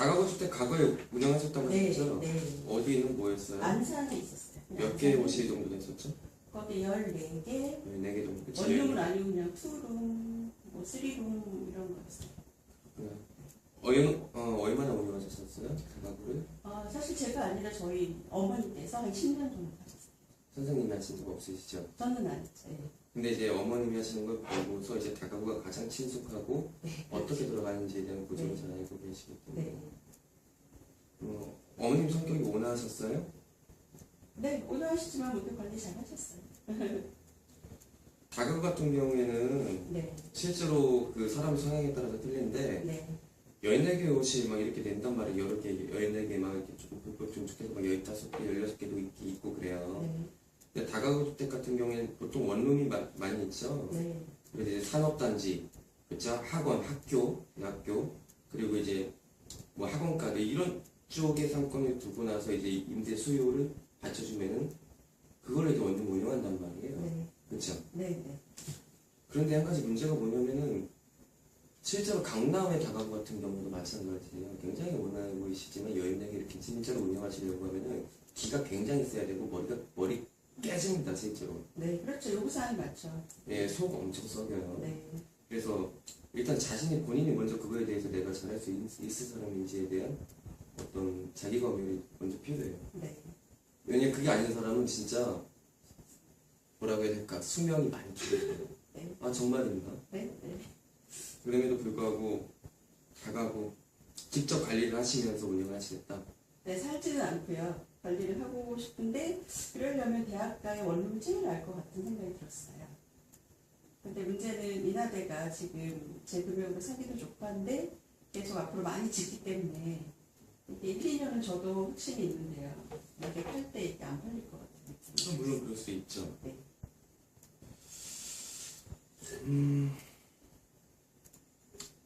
다가구 주택 과거에 운영하셨다고 네, 하셨죠? 네. 어디는 뭐였어요? 안산에 있었어요. 몇 개의 옷이 정도 됐었죠? 거기 14개. 4개 정도. 그치? 원룸은 아니고 그냥 투룸, 뭐 쓰리룸 이런 거였어요. 얼마나 운영하셨었어요? 다가구를? 사실 제가 아니라 저희 어머니께서 한 10년 정도 하셨어요. 선생님이 하신 적 없으시죠? 저는 안 했어요. 근데 이제 어머님이 하시는 걸 보고서 이제 다가구가 가장 친숙하고 네. 어떻게 들어가는지에 대한 구조를 네. 잘 알고 계시기 때문에 네. 어머님 성격이 온화하셨어요? 네, 오늘 하시지만 모두 관리 잘 하셨어요. 다가구 같은 경우에는 네. 실제로 그 사람 성향에 따라서 틀린데 네. 14개 옷이 막 이렇게 된단 말이에요. 여러 개, 14개 막 이렇게 조금 불법 중축해서 막 15개, 16개도 있고 그래요. 네. 근데 다가구 주택 같은 경우에는 보통 원룸이 많이 있죠. 네. 그리고 이제 산업단지, 그렇죠? 학원, 학교, 대학교, 그리고 이제 뭐 학원가 이런 쪽의 상권을 두고 나서 이제 임대 수요를 받쳐주면은 그걸 이제 원룸 운영한단 말이에요. 네. 그렇죠? 네. 네. 그런데 한 가지 문제가 뭐냐면은 실제로 강남의 다가구 같은 경우도 마찬가지예요. 굉장히 원활해 보이시지만 14개 이렇게 진짜로 운영하시려고 하면은 기가 굉장히 세야 되고 머리 깨집니다, 실제로. 네. 그렇죠. 요구사항이 맞죠. 예, 속 엄청 썩여요. 네. 그래서 일단 본인이 먼저 그거에 대해서 내가 잘할 수 있을 사람인지에 대한 어떤 자기 검열이 먼저 필요해요. 네. 왜냐면 그게 아닌 사람은 진짜 뭐라고 해야 될까? 수명이 많이 줄어들어요. 네. 아, 정말입니다. 네. 네. 그럼에도 불구하고 다가구 직접 관리를 하시면서 운영하시겠다. 네, 살지는 않고요. 관리를 하고 싶은데 그러려면 대학가의 원룸을 찍어야 할 것 같은 생각이 들었어요. 근데 문제는 인하대가 지금 제 금액으로 사기도 좋고 한데 계속 앞으로 많이 짓기 때문에 이게 1, 2년은 저도 확신이 있는데요. 이게 팔 때 이게 안 팔릴 것 같아요. 물론 그럴 수 있죠. 네.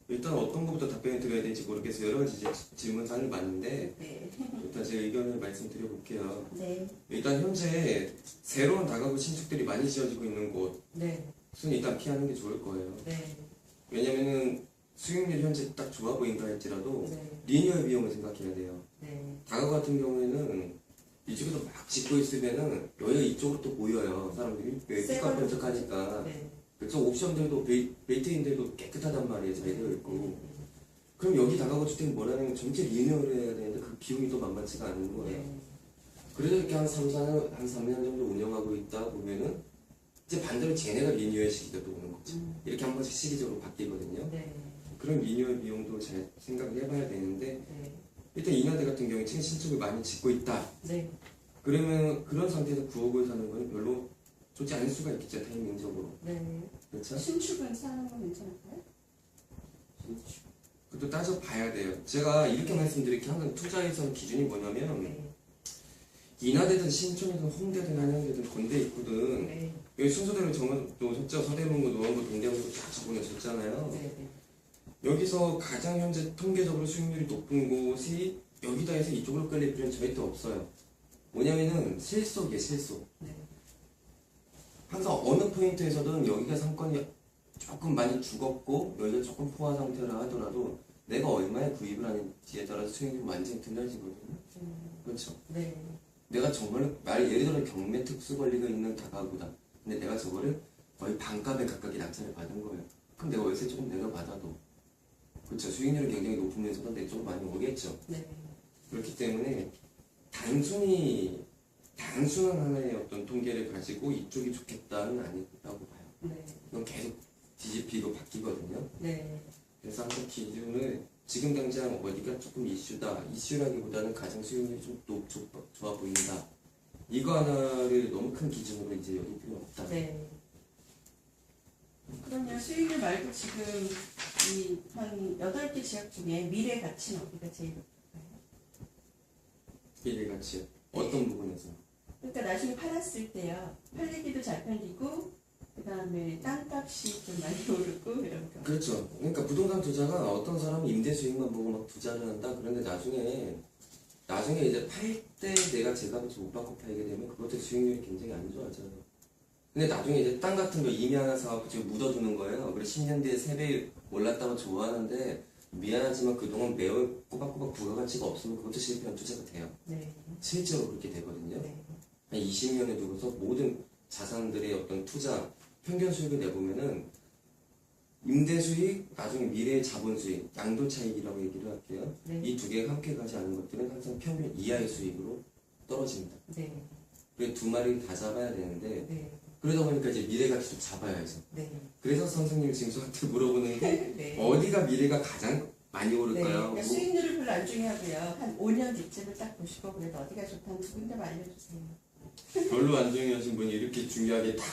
일단 어떤 것부터 답변을 드려야 될지 모르겠어요. 여러 가지 질문사항이 많은데 네. 일단 제 의견을 말씀드려 볼게요. 네. 일단 현재 새로운 다가구 신축들이 많이 지어지고 있는 곳은 네. 일단 피하는 게 좋을 거예요. 네. 왜냐면은 수익률 현재 딱 좋아 보인다 할지라도 네. 리니어 비용을 생각해야 돼요. 네. 다가구 같은 경우에는 이쪽에서 막 짓고 있으면은 여기가 이쪽으로 또 보여요. 사람들이 왜 삐까뻔쩍하니까. 네. 그래서 옵션들도 베이트인들도 깨끗하단 말이에요. 잘 되어 있고. 그럼 여기 다가구 주택이 뭐라는 건 전체 리니어를 해야 되는데 그 비용이 또 만만치가 않은 거예요. 네. 그래서 이렇게 한 3년 정도 운영하고 있다 보면은 이제 반대로 쟤네가 리니어의 시기가 또 오는 거죠. 이렇게 한 번씩 시기적으로 바뀌거든요. 네. 그런 리니어 비용도 잘 생각을 해봐야 되는데 네. 일단 인하대 같은 경우에 신축을 많이 짓고 있다. 네. 그러면 그런 상태에서 9억을 사는 건 별로 좋지 않을 수가 있겠죠. 타이밍적으로. 네. 그렇죠? 신축은 사는 건 괜찮을까요? 그것도 따져봐야 돼요. 제가 이렇게 말씀드릴게 항상 투자에서는 기준이 뭐냐면 네. 인하대든 신촌이든 홍대든 한양대든 건대 있거든. 네. 여기 순서대로 정해놓으셨죠. 서대문구, 노원구, 동대문구 쫙 적어놓으셨잖아요. 네. 네. 여기서 가장 현재 통계적으로 수익률이 높은 곳이 여기다 해서 이쪽으로 끌릴 필요는 절대 없어요. 뭐냐면은 실속이에요, 실속. 네. 항상 어느 포인트에서든 여기가 상권이 조금 많이 죽었고 여기가 조금 포화 상태라 하더라도 내가 얼마에 구입을 하는지에 따라서 수익률이 완전히 달라지거든요. 그렇죠. 네. 내가 정말 예를 들어 경매 특수 권리가 있는 다가구다. 근데 내가 저거를 거의 반값에 가깝게 낙찰을 받은 거예요. 그럼 내가 월세 조금 내려받아도 그렇죠. 수익률은 굉장히 높으면서도 내 쪽으로 많이 오겠죠. 네. 그렇기 때문에 단순한 하나의 어떤 통계를 가지고 이쪽이 좋겠다는 아니라고 봐요. 네. 이건 계속 뒤집히고 바뀌거든요. 네. 그래서 항상 기준을 지금 당장 어디가 조금 이슈라기보다는 가장 수익률이 좀 좋아 보인다. 이거 하나를 너무 큰 기준으로 이제 여기 필요 없다. 네. 그러면 수익률 말고 지금 이 한 8개 지역 중에 미래 가치는 어디가 제일 높을까요? 미래 가치 어떤 부분에서? 그러니까 나중에 팔았을 때요. 팔리기도 잘 팔리고 그 다음에 땅값이 좀 많이 오르고 이런 거. 그렇죠. 그러니까 부동산 투자가 어떤 사람은 임대 수익만 보고 막 투자를 한다. 그런데 나중에 이제 팔 때 내가 제값을 못 받고 팔게 되면 그것도 수익률이 굉장히 안 좋아져요. 근데 나중에 이제 땅 같은 거 임야 하나 사갖고 지금 묻어두는 거예요. 그래서 10년 뒤에 3배 올랐다고 좋아하는데 미안하지만 그동안 매월 꼬박꼬박 부가가치가 없으면 그것도 실패한 투자가 돼요. 네. 실제로 그렇게 되거든요. 네. 한 20년에 두고서 모든 자산들의 어떤 투자 평균 수익을 내보면은 임대 수익, 나중에 미래의 자본 수익, 양도 차익이라고 얘기를 할게요. 네. 이 두 개가 함께 가지 않은 것들은 항상 평균 이하의 수익으로 떨어집니다. 네. 그래서 두 마리를 다 잡아야 되는데 네. 그러다 보니까 이제 미래 가치도 잡아야죠. 네. 그래서 선생님이 지금 저한테 물어보는 게 네. 어디가 미래가 가장 많이 네. 오를까요? 그러니까 수익률을 별로 안 중요하고요. 한 5년 뒤쯤을 딱 보시고 그래도 어디가 좋다 한 두 군데만 알려주세요. 별로 안 중요하신 분이 이렇게 중요하게 다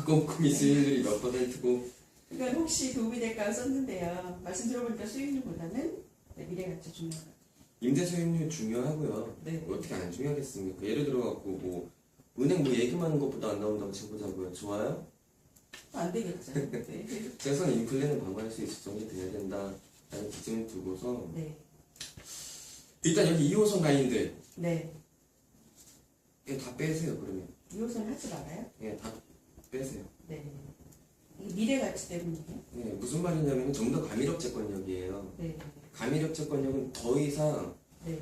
꼼꼼히 수익률이 몇 퍼센트고 그러니까 혹시 도움이 될까 썼는데요. 말씀 들어보니까 수익률보다는 네, 미래가치 중요한 것 같아요. 임대 수익률 중요하고요. 네. 어떻게 안 중요하겠습니까? 예를 들어갖고 뭐 은행 뭐 얘기만 하는 것보다 안 나온다고 쳐보자고요. 좋아요? 안 되겠죠. 네. 최소한 인플레는 방어할 수 있을 정도 돼야 된다라는 기준을 두고서 네. 일단 여기 2호선 라인들 네. 예, 다 빼세요 그러면. 이호선 하지 말아요? 예, 다 빼세요. 네. 이게 미래가치 때문이에요? 예, 무슨 말이냐면 전부 다 가밀업 채권력이에요. 네. 가밀업 채권력은 더 이상 네.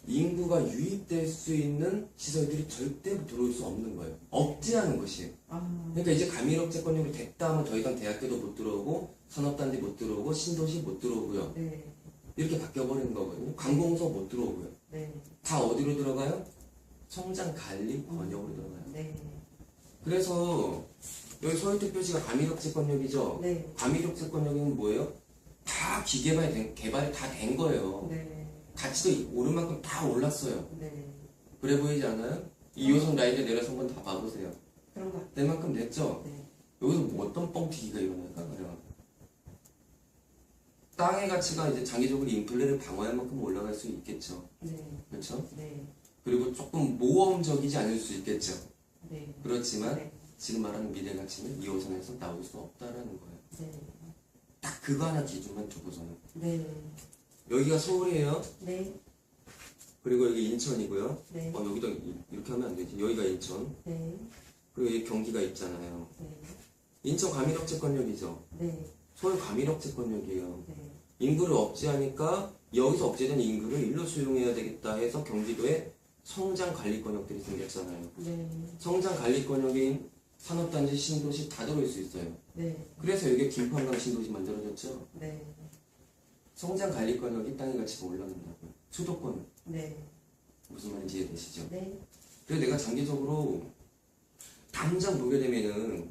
인구가 유입될 수 있는 시설들이 절대 들어올 수 없는 거예요. 억제하는 것이에요. 아. 그러니까 이제 가밀업 채권력이 됐다 하면 더 이상 대학교도 못 들어오고 산업단지 못 들어오고 신도시 못 들어오고요. 네. 이렇게 바뀌어버리는 거거든요. 관공서 못 들어오고요. 네. 다 어디로 들어가요? 성장 관리 권역으로 들어가요. 네. 그래서 여기 서울특별시가 가밀업 채권력이죠. 네. 가밀업 채권력은 뭐예요? 다 개발이 다 된 거예요. 네. 가치도 오른 만큼 다 올랐어요. 네. 그래 보이지 않아요? 이 2호선 라인에 내려서 한번 다 봐보세요. 그런 것 같아요. 내 만큼 됐죠? 네. 여기서 뭐 어떤 뻥튀기가 일어날까 그래요. 땅의 가치가 이제 장기적으로 인플레를 방어할 만큼 올라갈 수 있겠죠. 네. 그렇죠? 네. 그리고 조금 모험적이지 않을 수 있겠죠. 네. 그렇지만 네. 지금 말하는 미래 가치는 2호선에서 나올 수 없다라는 거예요. 네. 딱 그거 하나 기준만 두고서는. 네. 여기가 서울이에요. 네. 그리고 여기 인천이고요. 네. 여기도 이렇게 하면 안 되지. 여기가 인천. 네. 그리고 여기 경기가 있잖아요. 네. 인천 가밀업 채권력이죠. 네. 서울 가밀업 채권력이에요. 네. 인구를 억제하니까 여기서 억제된 인구를 일로 수용해야 되겠다 해서 경기도에 성장 관리권역들이 생겼잖아요. 네. 성장 관리권역인 산업단지, 신도시 다 들어올 수 있어요. 네. 그래서 여기 김포한강 신도시 만들어졌죠. 네. 성장 관리권역이 땅의 가치가 올라간다고요. 수도권 네. 무슨 말인지 이해되시죠? 네. 그래서 내가 장기적으로 당장 보게 되면은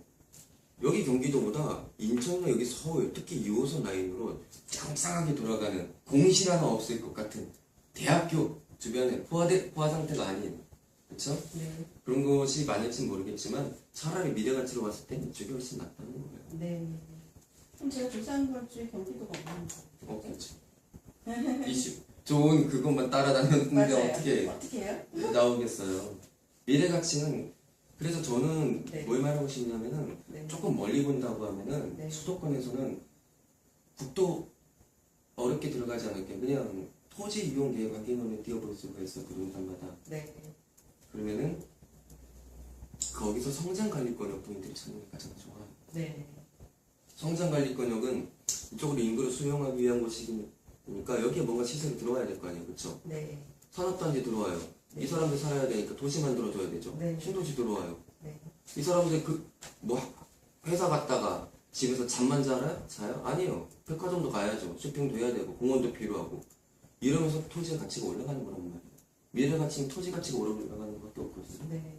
여기 경기도보다 인천과 여기 서울 특히 2호선 라인으로 짱짱하게 돌아가는 공실 하나 없을 것 같은 대학교 주변에 포화 상태가 아닌 그렇죠? 네. 그런 것이 많을지 모르겠지만 차라리 미래 가치로 봤을 땐 이쪽이 훨씬 낫다는 거예요. 네. 그럼 제가 조사한 것 중에 경기도가 없는 거. 그렇죠. 이슈 좋은 그것만 따라다녔는데 어떻게 어떻게 해요? 나오겠어요? 미래 가치는 그래서 저는 네. 뭘 말하고 싶냐면은 네. 조금 멀리 본다고 하면은 네. 수도권에서는 국도 어렵게 들어가지 않을게 그냥 토지 이용 계획 확인원에 띄워볼 수가 있어 부동산마다. 네. 그러면은 거기서 성장관리권역 포인트를 찾는 게 가장 좋아요. 네. 성장관리권역은 이쪽으로 인구를 수용하기 위한 곳이니까 여기에 뭔가 시설이 들어와야 될 거 아니에요, 그렇죠? 네. 산업단지 들어와요. 네. 이 사람들 살아야 되니까 도시 만들어줘야 되죠. 네. 신도시 들어와요. 네. 이 사람들 회사 갔다가 집에서 잠만 자요? 아니요. 백화점도 가야죠. 쇼핑도 해야 되고 공원도 필요하고 이러면서 토지의 가치가 올라가는 거란 말이에요. 미래 가치는 토지 가치가 올라가는 것밖에 없거든요. 네.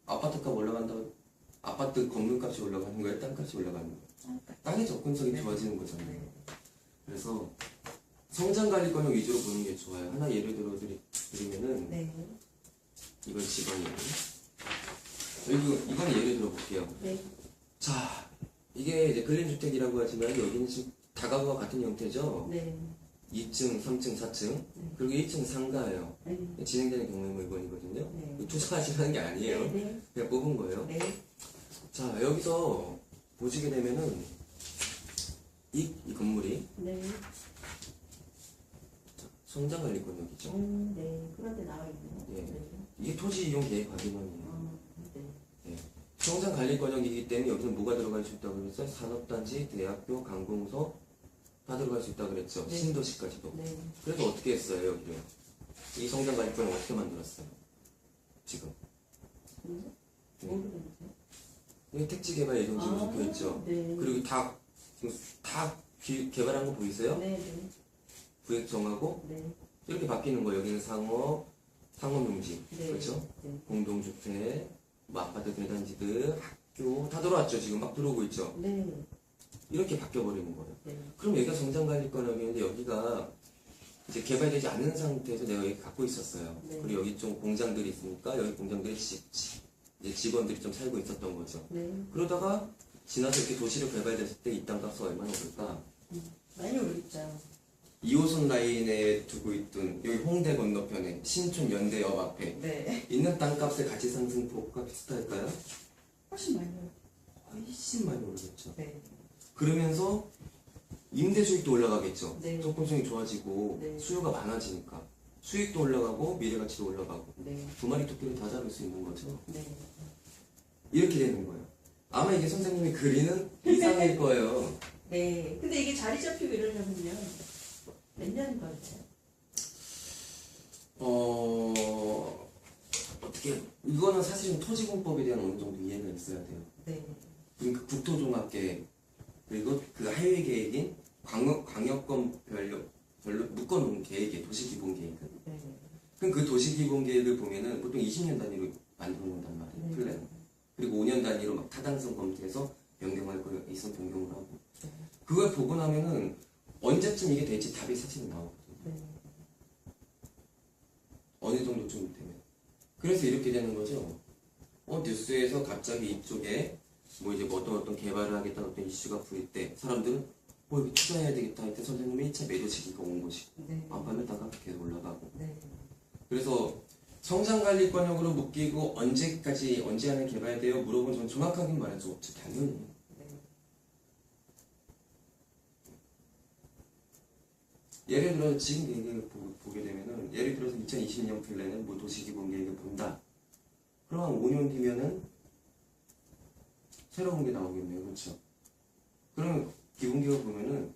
아파트 값 올라간다고 아파트 건물값이 올라가는 거예요? 땅값이 올라가는 거예요? 땅의 접근성이 네. 좋아지는 거잖아요. 네. 그래서 성장관리권역 위주로 보는 게 좋아요. 하나 예를 들어 드리면은 네. 이건 지방이에요. 이건 예를 들어 볼게요. 네. 자, 이게 이제 근린주택이라고 하지만 여기는 지금 다가구와 같은 형태죠. 네. 2층, 3층, 4층 그리고 1층 상가예요. 네. 진행되는 경매물건이거든요. 네. 투자하시라는 게 아니에요. 네. 그냥 뽑은 거예요. 네. 자, 여기서 보시게 되면은 이 건물이 네. 성장관리권역이죠. 네. 그런데 나와 있네요. 예. 네. 이게 토지 이용 계획 확인원이에요. 네. 성장관리권역이기 때문에 여기는 뭐가 들어갈 수 있다고 그랬어요? 산업단지, 대학교, 관공서, 다 들어갈 수 있다 그랬죠. 네. 신도시까지도. 네. 그래서 어떻게 했어요, 여기를? 이 성장관리권을 어떻게 만들었어요? 지금. 근데? 네. 모르겠는데. 여기 택지 개발 예정지로 적혀 있죠. 네. 그리고 지금 다 개발한 거 보이세요? 네. 네. 구획 정하고 네. 이렇게 바뀌는 거예요. 여기는 상업용지, 네. 그렇죠? 네. 공동주택, 뭐 아파트 대단지들, 학교 다 들어왔죠. 지금 막 들어오고 있죠. 네. 이렇게 바뀌어버리는 거예요. 네. 그럼 여기가 성장관리권역인데 여기가 이제 개발되지 않은 상태에서 내가 여기 갖고 있었어요. 네. 그리고 여기 좀 공장들이 있으니까 여기 공장들에 이제 직원들이 좀 살고 있었던 거죠. 네. 그러다가 지나서 이렇게 도시로 개발됐을 때 이 땅값이 얼마나 오를까? 많이 오르죠. 2호선 라인에 두고 있던 여기 홍대 건너편에 신촌 연대역 앞에 네. 있는 땅값의 가치 상승폭과 비슷할까요? 훨씬 많이 오르죠. 훨씬 많이 오르겠죠. 네. 그러면서 임대 수익도 올라가겠죠. 네. 접근성이 좋아지고 네. 수요가 많아지니까 수익도 올라가고 미래 가치도 올라가고 네. 두 마리 토끼를 다 잡을 수 있는 거죠. 네. 이렇게 되는 거예요. 아마 이게 선생님이 그리는 이상일 거예요. 네. 근데 이게 자리 잡히고 이러려면요. 몇 년 걸려요? 어떻게 이거는 사실은 토지공법에 대한 어느 정도 이해가 있어야 돼요. 네. 그러니까 국토종합계획 그리고 그 하위 계획인 광역권 별로 묶어놓은 계획이에요. 도시기본계획은. 네. 그럼 그 도시기본계획을 보면은 보통 20년 단위로 만들어 놓는단 말이에요. 네. 플랜. 그리고 5년 단위로 막 타당성 검토해서 변경할 거 있으면 변경을 하고. 네. 그걸 보고 나면은 언제쯤 이게 될지 답이 사실 나오거든요. 네. 어느 정도쯤 되면. 그래서 이렇게 되는 거죠. 뉴스에서 갑자기 이쪽에 뭐 이제 뭐 어떤 개발을 하겠다는 어떤 이슈가 부일 때 사람들은 여기 투자해야 되겠다 할 때 선생님의 1차 매도 시기가 온 것이고 네. 안 팔렸다가 계속 올라가고. 네. 그래서 성장관리권역으로 묶이고 언제 안에 개발돼요? 물어보면 저는 정확하게 말할 수 없죠. 당연히. 네. 예를 들어 지금 얘기를 보게 되면은 예를 들어서 2020년 플랜은 뭐 도시기본계획을 본다. 그럼 5년 뒤면은 새로운 게 나오겠네요. 그렇죠? 그러면 기본계획을 보면은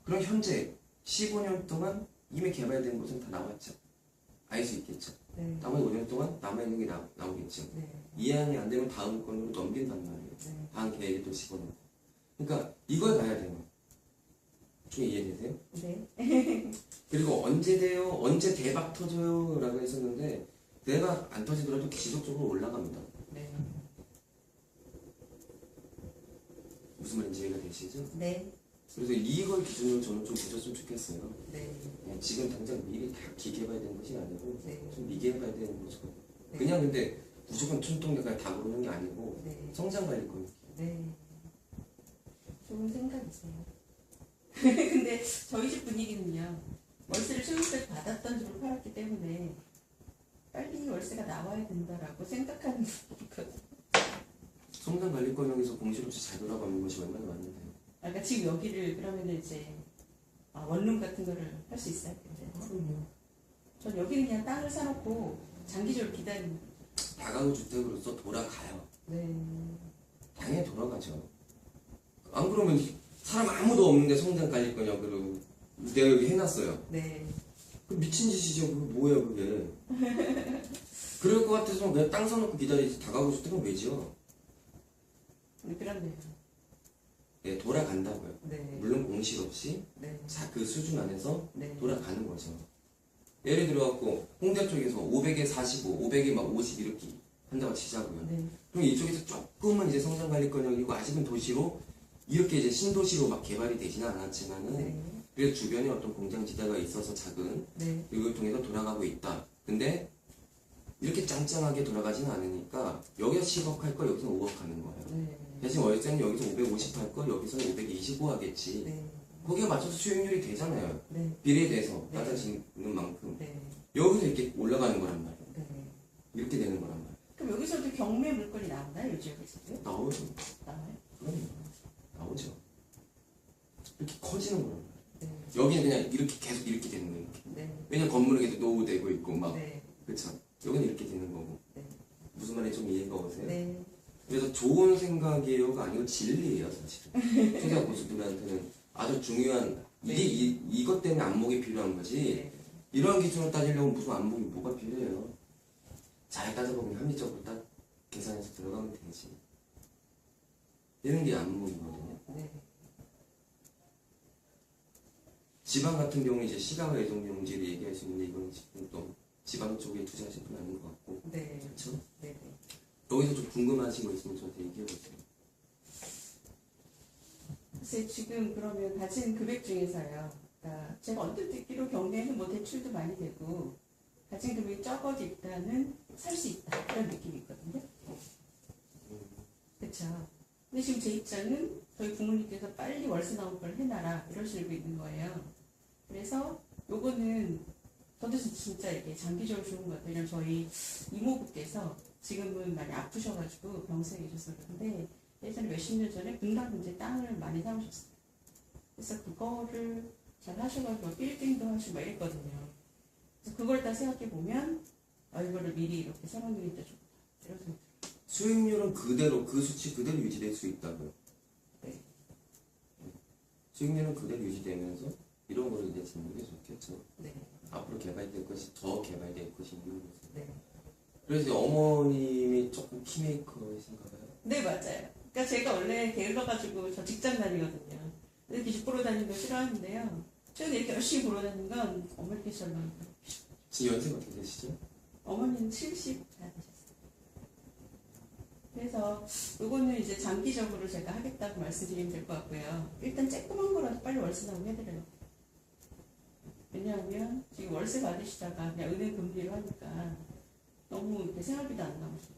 그럼 현재 15년 동안 이미 개발된 곳은 다 나왔죠. 알 수 있겠죠. 네. 나머지 5년 동안 남아있는 게 나오겠죠. 네. 이해안이 안 되면 다음 건으로 넘긴단 말이에요. 네. 다음 계획에 또 집어넣고. 그러니까 이걸 봐야 돼요. 좀 이해되세요? 네. 그리고 언제 돼요? 언제 대박 터져요? 라고 했었는데 대박 안 터지더라도 지속적으로 올라갑니다. 네. 무슨 말인지 이해가 되시죠? 네. 그래서 이걸 기준으로 저는 좀 보셨으면 좋겠어요. 네. 그냥 지금 당장 미리 다 기개발된 것이 아니고 네. 좀 미개발된 거죠. 네. 그냥 근데 무조건 촌동네가 다 그러는 게 아니고 네. 성장관리권. 네. 좋은 생각이세요. 근데 저희 집 분위기는요. 월세를 최고까지 받았던 집을 팔았기 때문에 빨리 월세가 나와야 된다라고 생각하는 거거든요. 성장관리권역에서 공실없이 잘 돌아가는 것이 얼마나 많은데요. 그러니까 지금 여기를 그러면 이제 원룸 같은 거를 할 수 있어야 텐데. 그럼요. 전 여기 그냥 땅을 사놓고 장기적으로 기다리는 거죠. 다가구 주택으로서 돌아가요. 네. 당연히 돌아가죠. 안 그러면 사람 아무도 없는데 성장관리권역으로 내가 여기 해놨어요. 네. 그 미친 짓이죠. 그거 뭐야 그게. 그럴 것 같아서 그냥 땅 사놓고 기다리지 다가구 주택은 왜죠? 네, 그렇네요. 네, 돌아간다고요. 네. 물론 공실 없이 네. 그 수준 안에서 네. 돌아가는 거죠. 예를 들어갖고 홍대 쪽에서 500에 45, 500에 막 50 이렇게 한다고 치자고요. 네. 그럼 이쪽에서 조금은 이제 성장관리권역이고 아직은 도시로 이렇게 이제 신도시로 막 개발이 되지는 않았지만은 네. 그래서 주변에 어떤 공장지대가 있어서 작은 네. 이걸 통해서 돌아가고 있다. 근데 이렇게 짱짱하게 돌아가지는 않으니까 여기서 10억 할 거 여기서 5억 하는 거예요. 네. 대신 월세는 여기서 550 할 거 여기서는 525 하겠지. 네. 거기에 맞춰서 수익률이 되잖아요. 네. 비례돼서 네. 따져지는 만큼 네. 여기서 이렇게 올라가는 거란 말이에요. 네. 이렇게 되는 거란 말이에요. 그럼 여기서도 경매 물건이 나오나요? 이 지역에서도? 나오죠. 나와요? 그럼요. 나오죠. 이렇게 커지는 거란 말이에요. 네. 여기는 그냥 이렇게 계속 이렇게 되는 거예요. 이렇게. 네. 왜냐면 건물은 계속 노후되고 있고 막 네. 그쵸. 여기는 이렇게 되는 거고. 네. 무슨 말인지 좀 이해가 오세요? 네. 그래서 좋은 생각이에요가 아니고 진리예요 사실은. 초대학 고수들한테는 아주 중요한 이게 이것 때문에 안목이 필요한 거지. 네. 이런 기준으로 따지려면 무슨 안목이 뭐가 필요해요. 잘 따져보면 합리적으로 딱 계산해서 들어가면 되지. 이런 게 안목이거든요. 네. 지방 같은 경우는 이제 시각을 예정 용지를 얘기할 수 있는데 이건 지금 또 지방 쪽에 투자하신 분 아닌 것 같고. 네. 그렇죠? 네. 여기서 좀 궁금하신 거 있으면 저한테 얘기해 보세요. 글쎄 지금 그러면 가진 금액 중에서요. 그러니까 제가 언뜻 듣기로 경매는 뭐 대출도 많이 되고 가진 금액이 적어도 일단은 살 수 있다 그런 느낌이 있거든요. 그렇죠. 근데 지금 제 입장은 저희 부모님께서 빨리 월세 나온 걸 해놔라 이러시고 있는 거예요. 그래서 요거는 저도 진짜 이게 장기적으로 좋은 것 같아요. 왜냐면 저희 이모부께서 지금은 많이 아프셔가지고 병세에 계셔서 그런데 예전에 몇십 년 전에 분당 이제 땅을 많이 사오셨어요. 그래서 그거를 잘 하셔가지고 빌딩도 하시고 막 이랬거든요. 그래서 그걸 다 생각해 보면 이거를 미리 이렇게 사놓는 게 좋다. 이런 생각. 수익률은 그대로 그 수치 그대로 유지될 수 있다고요. 네. 수익률은 그대로 유지되면서 이런 거를 이제 짓는 게 좋겠죠. 네. 앞으로 개발될 것이 더 개발될 것이 있는 거죠. 네. 그래서 이제 어머님이 조금 키메이커이신가 봐요. 네, 맞아요. 그러니까 제가 원래 게을러가지고 저 직장 다니거든요. 이렇게 집 보러 다니는 거 싫어하는데요. 최근에 이렇게 열심히 보러 다니는 건 어머니께서 절망. 지금 연세가 어떻게 되시죠? 어머니는 70 다 되셨어요. 그래서 요거는 이제 장기적으로 제가 하겠다고 말씀드리면 될 것 같고요. 일단 쬐끄만 거라도 빨리 월세 나오게 해드려요. 왜냐하면 지금 월세 받으시다가 그냥 은행 금리로 하니까 너무 이렇게 생활비도 안 나오시고.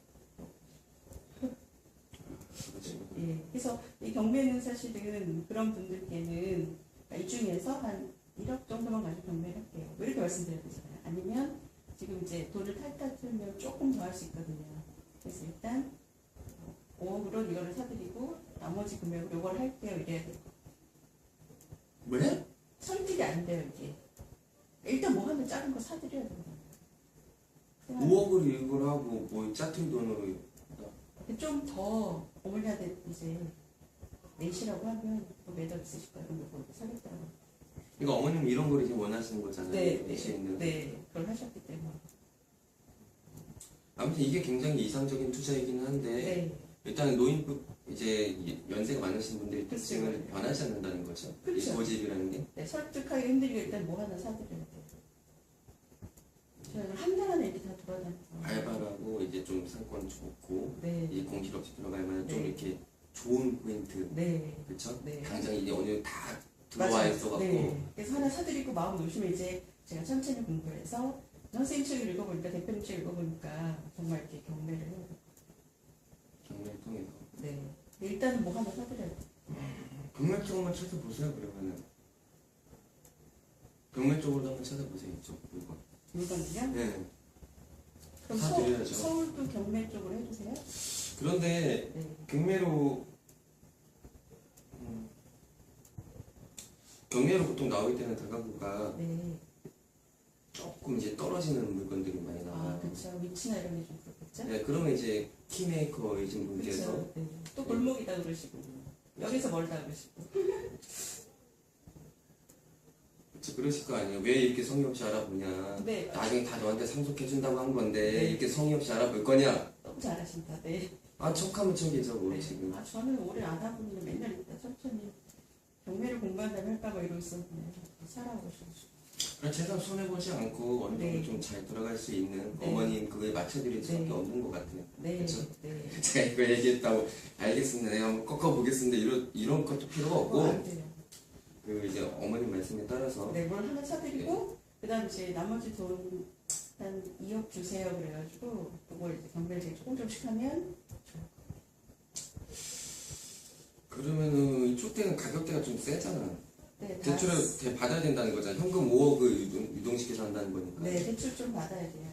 그렇죠. 예. 그래서 이 경매는 사실은 그런 분들께는 이 중에서 한 1억 정도만 가지고 경매를 할게요. 왜 이렇게 말씀드려야 되잖아요. 아니면 지금 이제 돈을 탈탈 틀면 조금 더 할 수 있거든요. 그래서 일단 5억으로 이거를 사드리고 나머지 금액으로 이걸 할게요. 이래야 돼요. 왜? 설득이 안 돼요, 이게. 일단 뭐 하나 작은 거 사드려야 된다. 5억을 이걸 하고 뭐 짜투리 돈으로 좀 더 어머니한테 이제 내시라고 하면 또 매달 있으실 거예요. 이거 사겠다고. 그러니까 어머님 이런 걸 이제 원하시는 거잖아요. 네, 위치에 있는. 네, 그걸 하셨기 때문에. 아무튼 이게 굉장히 이상적인 투자이기는 한데 네, 일단 노인분 이제 연세가 많으신 분들이 그렇죠. 특징을 변하지 않는다는 거죠. 이 그렇죠. 고집이라는 게. 네, 설득하기 힘들게 일단 뭐 하나 사드려야 돼요. 저희는 한 달 안에 이렇게 다 돌아다니고. 알바라고 이제 좀 상권 좋고 네, 이 공실 없이 들어갈 만한 좀 네. 이렇게 좋은 포인트. 네, 그렇죠? 네. 당장 이제 어느 다 들어와 맞아요. 있어갖고 네. 그래서 하나 사드리고 마음 놓으시면 이제 제가 천천히 공부해서 선생님 책 읽어보니까 대표님 책 읽어보니까 정말 이렇게 경매를 해요. 경매를 통해서 네. 일단은 뭐 하나 사드려야 돼요. 경매 쪽만 찾아보세요. 그러면은 경매 쪽으로 한번 찾아보세요. 이쪽 물건. 물건이요? 네. 그럼 사드려야죠. 서울도 경매 쪽으로 해주세요? 그런데 네. 경매로 경매로 보통 나올 때는 다가구가 네. 조금 이제 떨어지는 물건들이 많이 나와요. 아, 그렇죠. 위치나 이런 게 좀 그렇겠죠? 네, 그러면 이제 키메이커이신 분께서 그렇죠. 네. 또 골목이다 그러시고 여기서 멀다 그러시고. 그러실 거 아니에요. 왜 이렇게 성의 없이 알아보냐. 네. 나중에 다 너한테 상속해준다고 한 건데 네. 이렇게 성의 없이 알아볼 거냐. 너무 잘하신다. 네. 아 척하면 척이죠 뭐 네. 지금. 아, 저는 오래 안 하고 있는데 맨날 있다 천천히 경매를 공부한다면 할까봐 이러고 있었는데 살아오셔가지고. 그러니까 최대한 손해보지 않고 어느 정도 네. 좀 잘 돌아갈 수 있는 네. 어머님 그거에 맞춰드릴 수밖에 네. 없는 것 같아요. 네. 그쵸? 네. 제가 이거 얘기했다고 알겠습니다. 내가 한번 꺾어보겠습니다. 이런 것도 필요가 없고 안 돼요. 그 이제 어머님 말씀에 따라서 네, 뭘 하나 사드리고 그다음 이제 나머지 돈 한 2억 주세요 그래가지고 그걸 이제 경매를 제가 조금씩 하면 그러면은 이쪽 때는 가격대가 좀 세잖아. 네, 다 대출을 받아야 된다는 거잖아. 현금 5억을 유동시켜서 한다는 거니까. 네, 대출 좀 받아야 돼요.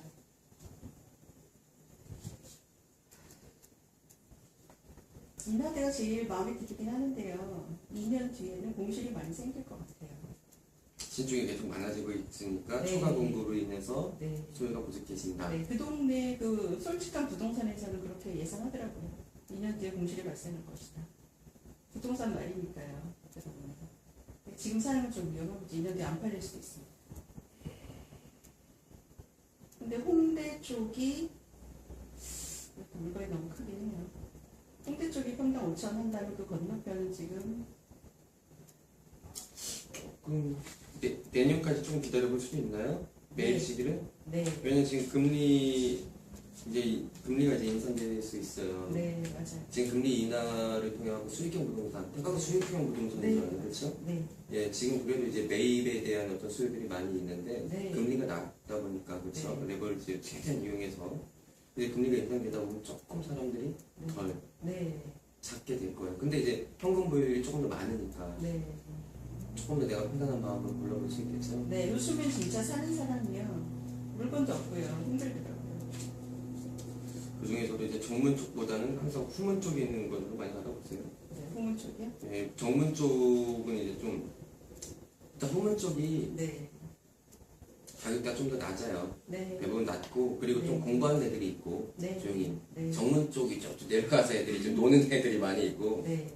인하대가 제일 마음에 들긴 하는데요. 2년 뒤에는 공실이 많이 생길 것 같아요. 신축이 계속 많아지고 있으니까 네. 초과 공급으로 인해서 네. 소요가 부족해진다. 네, 그 동네 그 솔직한 부동산에서는 그렇게 예상하더라고요. 2년 뒤에 공실이 발생할 것이다. 부동산 말이니까요. 그래서 지금 사는 건 좀 위험하고 2년 뒤에 안 팔릴 수도 있습니다. 근데 홍대 쪽이 물건이 너무 크긴 해요. 홍대 쪽이 평당 5천 한다면 그 건너편은 지금 조금 내년까지 좀 기다려볼 수 있나요? 매일 네. 시기를? 네, 왜냐면 지금 금리가 이제 인상될 수 있어요. 네 맞아요. 지금 금리 인하를 통해 수익형 부동산, 태가 수익형 부동산이잖아요, 네. 그렇죠? 네, 예, 지금 그래도 이제 매입에 대한 어떤 수요들이 많이 있는데 네. 금리가 낮다 보니까 그렇죠. 네. 레버리지 최대한 이용해서 이제 금리가 인상되다 보면 조금 사람들이 덜 네, 찾게 될 거예요. 근데 이제 현금 보유율이 조금 더 많으니까 네. 조금 더 내가 편안한 마음으로 골라볼 수 있겠죠. 네, 요즘엔 진짜 사는 사람이요. 물건도 없고요. 힘들더라고요. 그 중에서도 이제 정문 쪽보다는 항상 후문 쪽에 있는 것으로 많이 알아보세요. 네, 후문 쪽이요? 예, 정문 쪽은 이제 좀 일단 후문 쪽이 네, 가격대가 좀 더 낮아요. 네, 대부분 낮고 그리고 좀 네. 공부하는 애들이 있고 네. 조용히 네, 정문 쪽이 쭉 내려가서 애들이 좀 노는 애들이 많이 있고 네.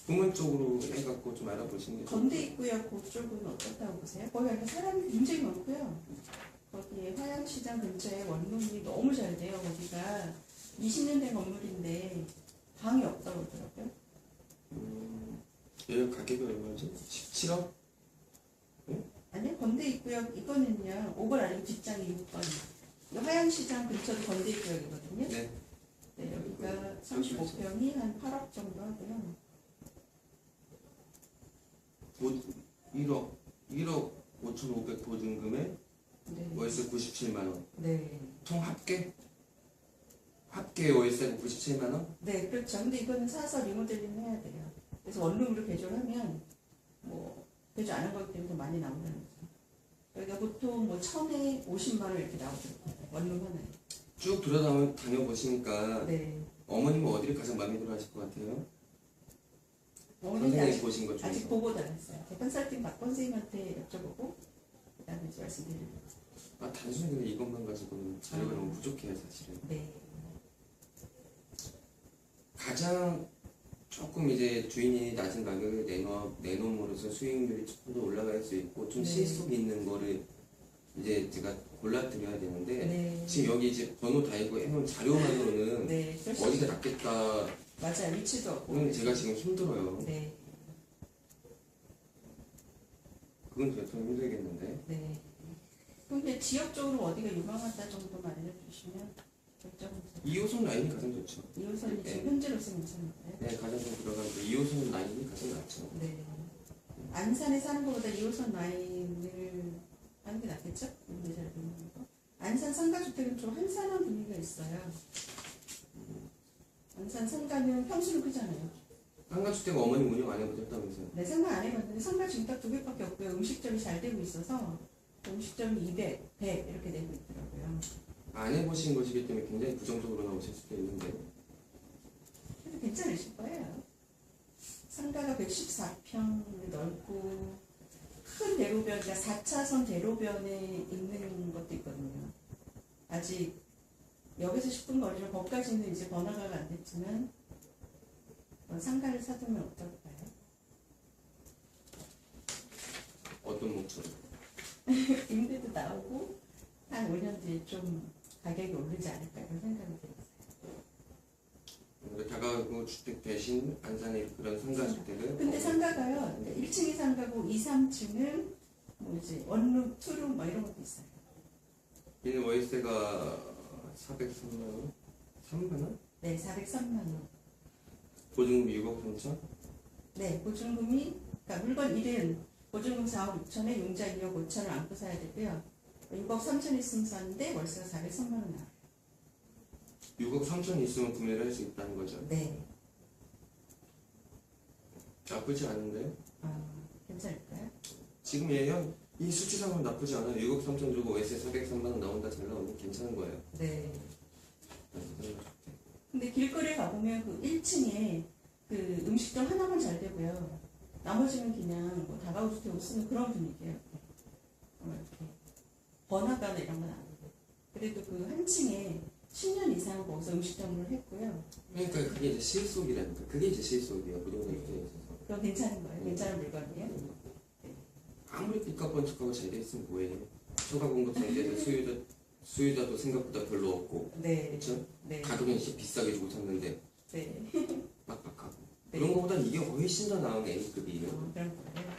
후문 쪽으로 해갖고 좀 알아보시는 게 건대 있고요. 그쪽은 어떻다고 보세요? 거기 사람이 굉장히 많고요. 거기 화양시장 근처에 원룸이 너무 잘 돼요. 거기가 20년 된 건물인데 방이 없다고 그러더라고요. 여기 가격이 얼마지? 17억? 아니요, 건대 있고요. 이거는요, 5번 아니고 뒷장이 6번. 화양시장 근처도 건대 있고요이거든요. 네. 네, 여기가 35평이 한 8억 정도 하고요. 1억 5,500 보증금에 네. 월세 97만원. 네. 총 합계 월세 97만원? 네, 그렇죠. 근데 이거는 사서 리모델링 해야 돼요. 그래서 원룸으로 개조하면 뭐 개조 안 한 거기 때문에 더 많이 나온다는 거죠. 그러니까 보통 뭐 1,000에 50만 원 이렇게 나오더라고요. 원룸 하나에. 쭉 다녀보시니까 네. 어머님은 어디를 가장 마음에 들어 하실 것 같아요? 어머님이 선생님이 아직, 보신 것 아직 중에서. 보고도 안 했어요. 컨설팅 박권 선생님한테 여쭤보고 그다음에 이제 말씀드리려고. 단순히 근데 이것만 가지고는 자료가 너무 부족해요, 사실은. 네. 가장 조금 이제 주인이 낮은 가격에 내놓음으로써 수익률이 조금 더 올라갈 수 있고 좀 네. 실속 있는 거를 이제 제가 골라드려야 되는데 네. 지금 여기 이제 번호 다 있고 해놓은 자료만으로는 네. 어디가 낫겠다 맞아요. 위치도 없고. 그건 제가 지금 힘들어요. 네. 그건 제가 좀 힘들겠는데. 네. 근데 지역적으로 어디가 유망하다 정도만 알려주시면 결정해서. 2호선 라인이 가장 좋죠. 2호선이 네. 지금 현재로서는 괜찮은가요? 네, 가장 좀 들어가는 2호선 라인이 가장 낫죠. 네. 안산에 사는 것보다 2호선 라인을 하는 게 낫겠죠? 근데 잘 보는 거. 안산 상가주택은 좀 한산한 분위기가 있어요. 안산 상가는 평수는 크잖아요. 상가주택 어머님 운영 안 해보셨다면서요? 네, 상가 안 해봤는데 상가 지금 딱 2개밖에 없고요. 음식점이 잘 되고 있어서 음식점이 200, 100 이렇게 되고 있더라고요. 안 해보신 것이기 때문에 굉장히 부정적으로 나오실 수도 있는데 그래도 괜찮으실 거예요. 상가가 114평 넓고 큰 대로변, 그러니까 4차선 대로변에 있는 것도 있거든요. 아직 여기서 10분 거리로 거기까지는 이제 번화가가 안 됐지만 상가를 사두면 어떨까요? 어떤 목소리? 임대도 나오고 한 5년 뒤에 좀 가격이 오르지 않을까 그런 생각이 들어요. 다가구 주택 대신 안산의 그런 상가주택을 근데 상가가요, 1층이 상가고 2, 3층은 뭐 이제 원룸, 투룸 뭐 이런 것도 있어요. 얘는 월세가 403만원? 3만원? 네, 403만 원. 보증금 6억 3천? 네, 보증금이, 그러니까 물건 1은 보증금 4억 6천에 융자 2억 5천을 안고 사야 되고요. 6억 3천 있으면 사는데 월세가 403만 원 나와요. 6억 3천 있으면 구매를 할 수 있다는 거죠. 네. 나쁘지 않은데 괜찮을까요? 지금 얘는 이 수치상은 나쁘지 않아요. 6억 3천 주고 월세 403만원 나온다 잘 나오면 괜찮은 거예요. 네. 근데 길거리에 가보면 그 1층에 그 음식점 하나만 잘 되고요. 나머지는 그냥 뭐 다가구 주택으로 쓰는 그런 분위기예요. 이렇게 번화가나 이런 건 아니고. 그래도 그 한 층에 10년 이상 거기서 음식점을 했고요. 그러니까 그게 이제 실속이라니까. 그게 이제 실속이에요. 부동산 투자에 있어서. 그건 괜찮은 거예요. 괜찮은 물건이에요. 물가 번쩍하고 잘 돼 있으면 뭐해. 초과 공급 상태에서 수요자도 생각보다 별로 없고, 네. 그렇죠? 네. 가격은 진짜 비싸게 주고 샀는데 네. 빡빡하고. 네. 그런 거보다 이게 훨씬 더 나은 A급이에요. 그런 거예요.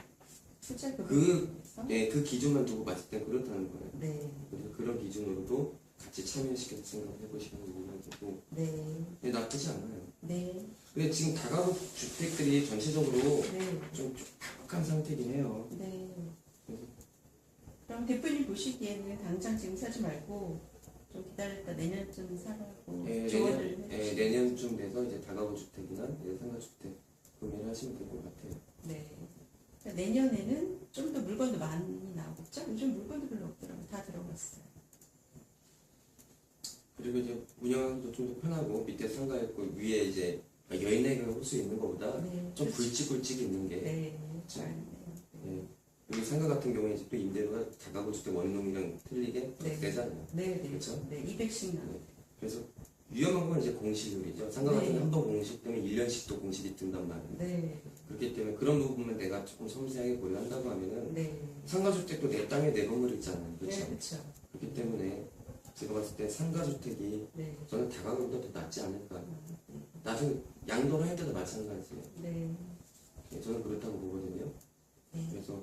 투자 그, 금액에서. 네, 그 기준만 두고 봤을 때 그렇다는 거예요. 네. 그래서 그런 기준으로도 같이 참여시켜서 생각해 보시는 거고, 네. 네, 나쁘지 않아요. 네. 근데 지금 다가구 주택들이 전체적으로 네. 좀 팍팍한 상태긴 해요. 네. 그래서 그럼 대표님 보시기에는 당장 지금 사지 말고 좀 기다렸다 내년쯤 사라고 조언을 해주시면. 내년쯤 돼서 이제 다가구 주택이나 이제 상가주택 구매를 하시면 될 것 같아요. 네. 그러니까 내년에는 좀 더 물건도 많이 나오겠죠? 요즘 물건도 별로 없더라고요. 다 들어갔어요. 그리고 이제 운영하기도 좀 더 편하고 밑에 상가 있고 위에 이제 여인에게 올 수 있는 것보다 네. 좀 굵직굵직 있는 게 네. 그렇죠. 알네요. 예. 여기 상가 같은 경우에 이제 또 임대료가 다가구 주택 원룸이랑 틀리게 더 네. 세잖아요. 네. 네. 그렇죠? 네. 200씩 나. 그래서 위험한 건 이제 공실률이죠. 상가 같은 네. 게 한 번 공실되면 1년씩도 공실이 든단 말이에요. 네. 그렇기 때문에 그런 부분만 내가 조금 섬세하게 고려한다고 하면은 네. 상가주택도 내 땅에 내 건물 있잖아요. 그렇죠? 네. 그렇죠. 그렇기 때문에 제가 봤을 때 상가주택이 네. 저는 다가구보다 더 낫지 않을까. 네. 나중에 양도를 할 때도 마찬가지예요. 네. 저는 그렇다고 보거든요. 네. 그래서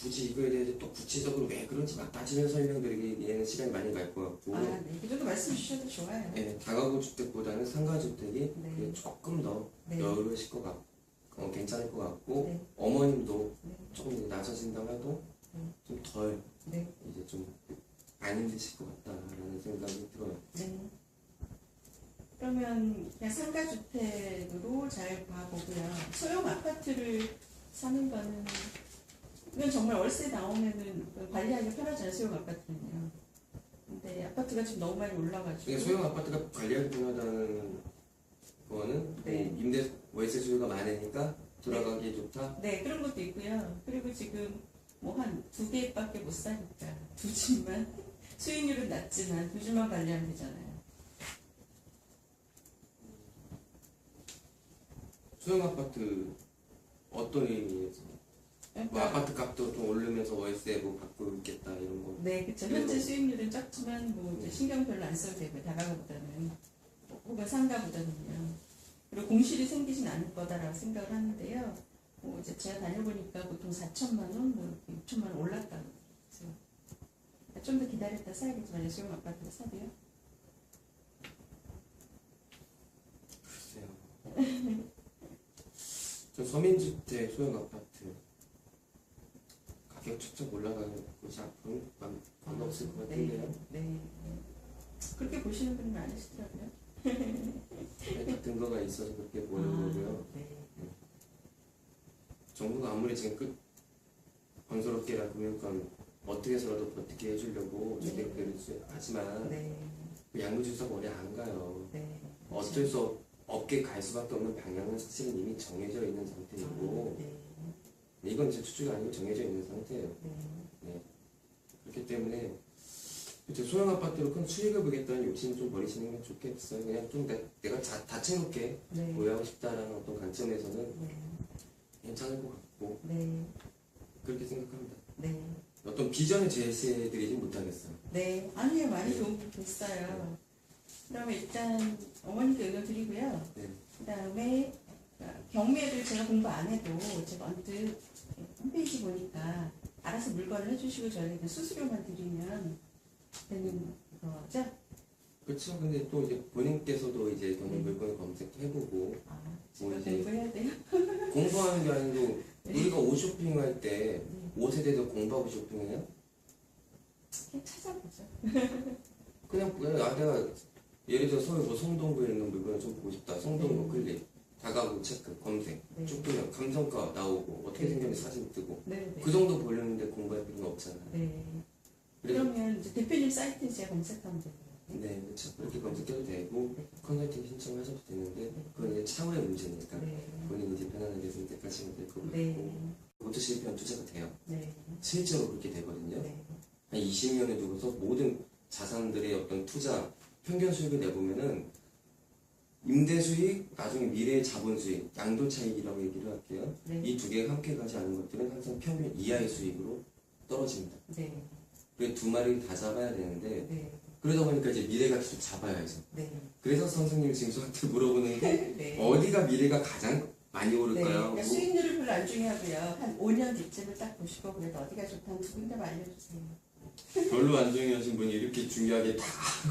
굳이 이거에 대해서 또 구체적으로 왜 그런지 막 따지면서 설명드리기에는 시간이 많이 갈 것 같고, 아, 네. 그 정도 말씀 주셔도 좋아요. 예, 다가구 주택보다는 상가주택이 네. 그게 조금 더 네. 여유로우실 것 같고, 괜찮을 것 같고, 네. 어머님도 네. 조금 이제 나서신다고 해도 네. 좀 덜 네. 이제 좀 안 힘드실 것 같다라는 생각이 들어요. 네. 그러면 그냥 상가주택으로 잘 봐보고요. 소형 아파트를 사는 거는 이건 정말 월세 나오면은 관리하기 편하잖아요. 소형 아파트는요. 근데 아파트가 지금 너무 많이 올라가지고. 그러니까 소형 아파트가 관리하기 편하다는 거는 네. 뭐 임대 월세 수요가 많으니까 돌아가기 좋다. 네, 그런 것도 있고요. 그리고 지금 뭐 한 2개밖에 못 사니까 2집만 수익률은 낮지만 2집만 관리하면 되잖아요. 소형 아파트 어떤 의미에서? 뭐 그러니까 아파트 값도 좀 오르면서 월세 뭐 받고 있겠다 이런 거. 네, 그렇죠. 현재 수익률은 적지만 뭐 이제 신경 별로 안 써도 되고 다가구보다는 혹은 상가보다는요. 그리고 공실이 생기진 않을 거다라고 생각을 하는데요. 뭐 이제 제가 다녀보니까 보통 4천만 원, 뭐 6천만 원 올랐다고 그랬어요. 좀 더 기다렸다 사야겠지만 소형 아파트를 사도요. 글쎄요. 저 서민주택 소형 아파트 가격 쭉쭉 올라가는 곳이 앞으로 별로 없을 것 같은데요. 네. 그렇게 보시는 분이 많으시더라고요. 다 근거가 있어서 그렇게 보는 거고요. 네. 정부가 아무리 지금 건설업계라 금융권 어떻게 해서라도 버티게 해주려고 네. 주택들을 하지만 네. 그 양도주사가 오래 안 가요. 네. 어쩔 수 없게 갈 수밖에 없는 방향은 사실은 이미 정해져 있는 상태이고 네. 이건 제 추측이 아니고 정해져 있는 상태예요. 네. 그렇기 때문에 그쵸, 소형 아파트로 큰 수익을 보겠다는 욕심 좀 버리시는 게 좋겠어요. 그냥 좀 내가 다채롭게 네. 보유하고 싶다라는 어떤 관점에서는 네. 괜찮을 것 같고 네. 그렇게 생각합니다. 네. 어떤 비전을 제시해드리진 못하겠어요. 네. 아니요, 많이 도움이 됐어요. 그러면 일단 어머니께 의견 드리고요. 네. 그 다음에 경매를 제가 공부 안 해도 제가 언뜻 홈페이지 보니까 알아서 물건을 해주시고 저희는 수수료만 드리면 되는 거죠? 그렇죠. 근데 또 이제 본인께서도 이제 경매 네. 물건을 검색해보고 아, 뭐 제가 이제 공부해야 돼요? 공부하는 게 아니고 네. 우리가 옷 쇼핑할 때 네. 옷에 대해서 공부하고 쇼핑해요? 그냥 찾아보죠. 그냥 내가 예를 들어 서울 뭐 성동구에 있는 물건을 좀 보고 싶다. 성동구 클릭, 다가구 체크, 검색, 네. 쭉 뜨면 감성가 나오고 어떻게 네. 생겼는지 사진 뜨고 네. 네. 그 정도 보려는데 공부할 필요는 없잖아요. 네. 그래서 그러면 이제 대표님 사이트에 제가 검색하면 돼요. 네, 그렇죠. 그렇게 검색해도 되고 네. 컨설팅 신청하셔도 되는데 그건 이제 차후의 문제니까 네. 본인이 이제 편안하게 선택하시면 될 것 같고 네. 그것도 실패한 투자가 돼요. 네. 실제로 그렇게 되거든요. 네. 한 20년을 두고서 모든 자산들의 어떤 투자 평균 수익을 내보면은 임대 수익, 나중에 미래의 자본 수익, 양도 차익이라고 얘기를 할게요. 네. 이 두 개가 함께 가지 않은 것들은 항상 평균 이하의 수익으로 떨어집니다. 네. 그래서 두 마리를 다 잡아야 되는데 네. 그러다 보니까 이제 미래 가치도 잡아야죠. 네. 그래서 선생님이 지금 저한테 물어보는 게 네. 어디가 미래가 가장 많이 네. 오를까요? 그러니까 수익률을 별로 안 중요하고요. 한 5년 뒤쯤을 딱 보시고 그래도 어디가 좋다는 두 군데만 알려주세요. 별로 안 중요하신 분이 이렇게 중요하게 다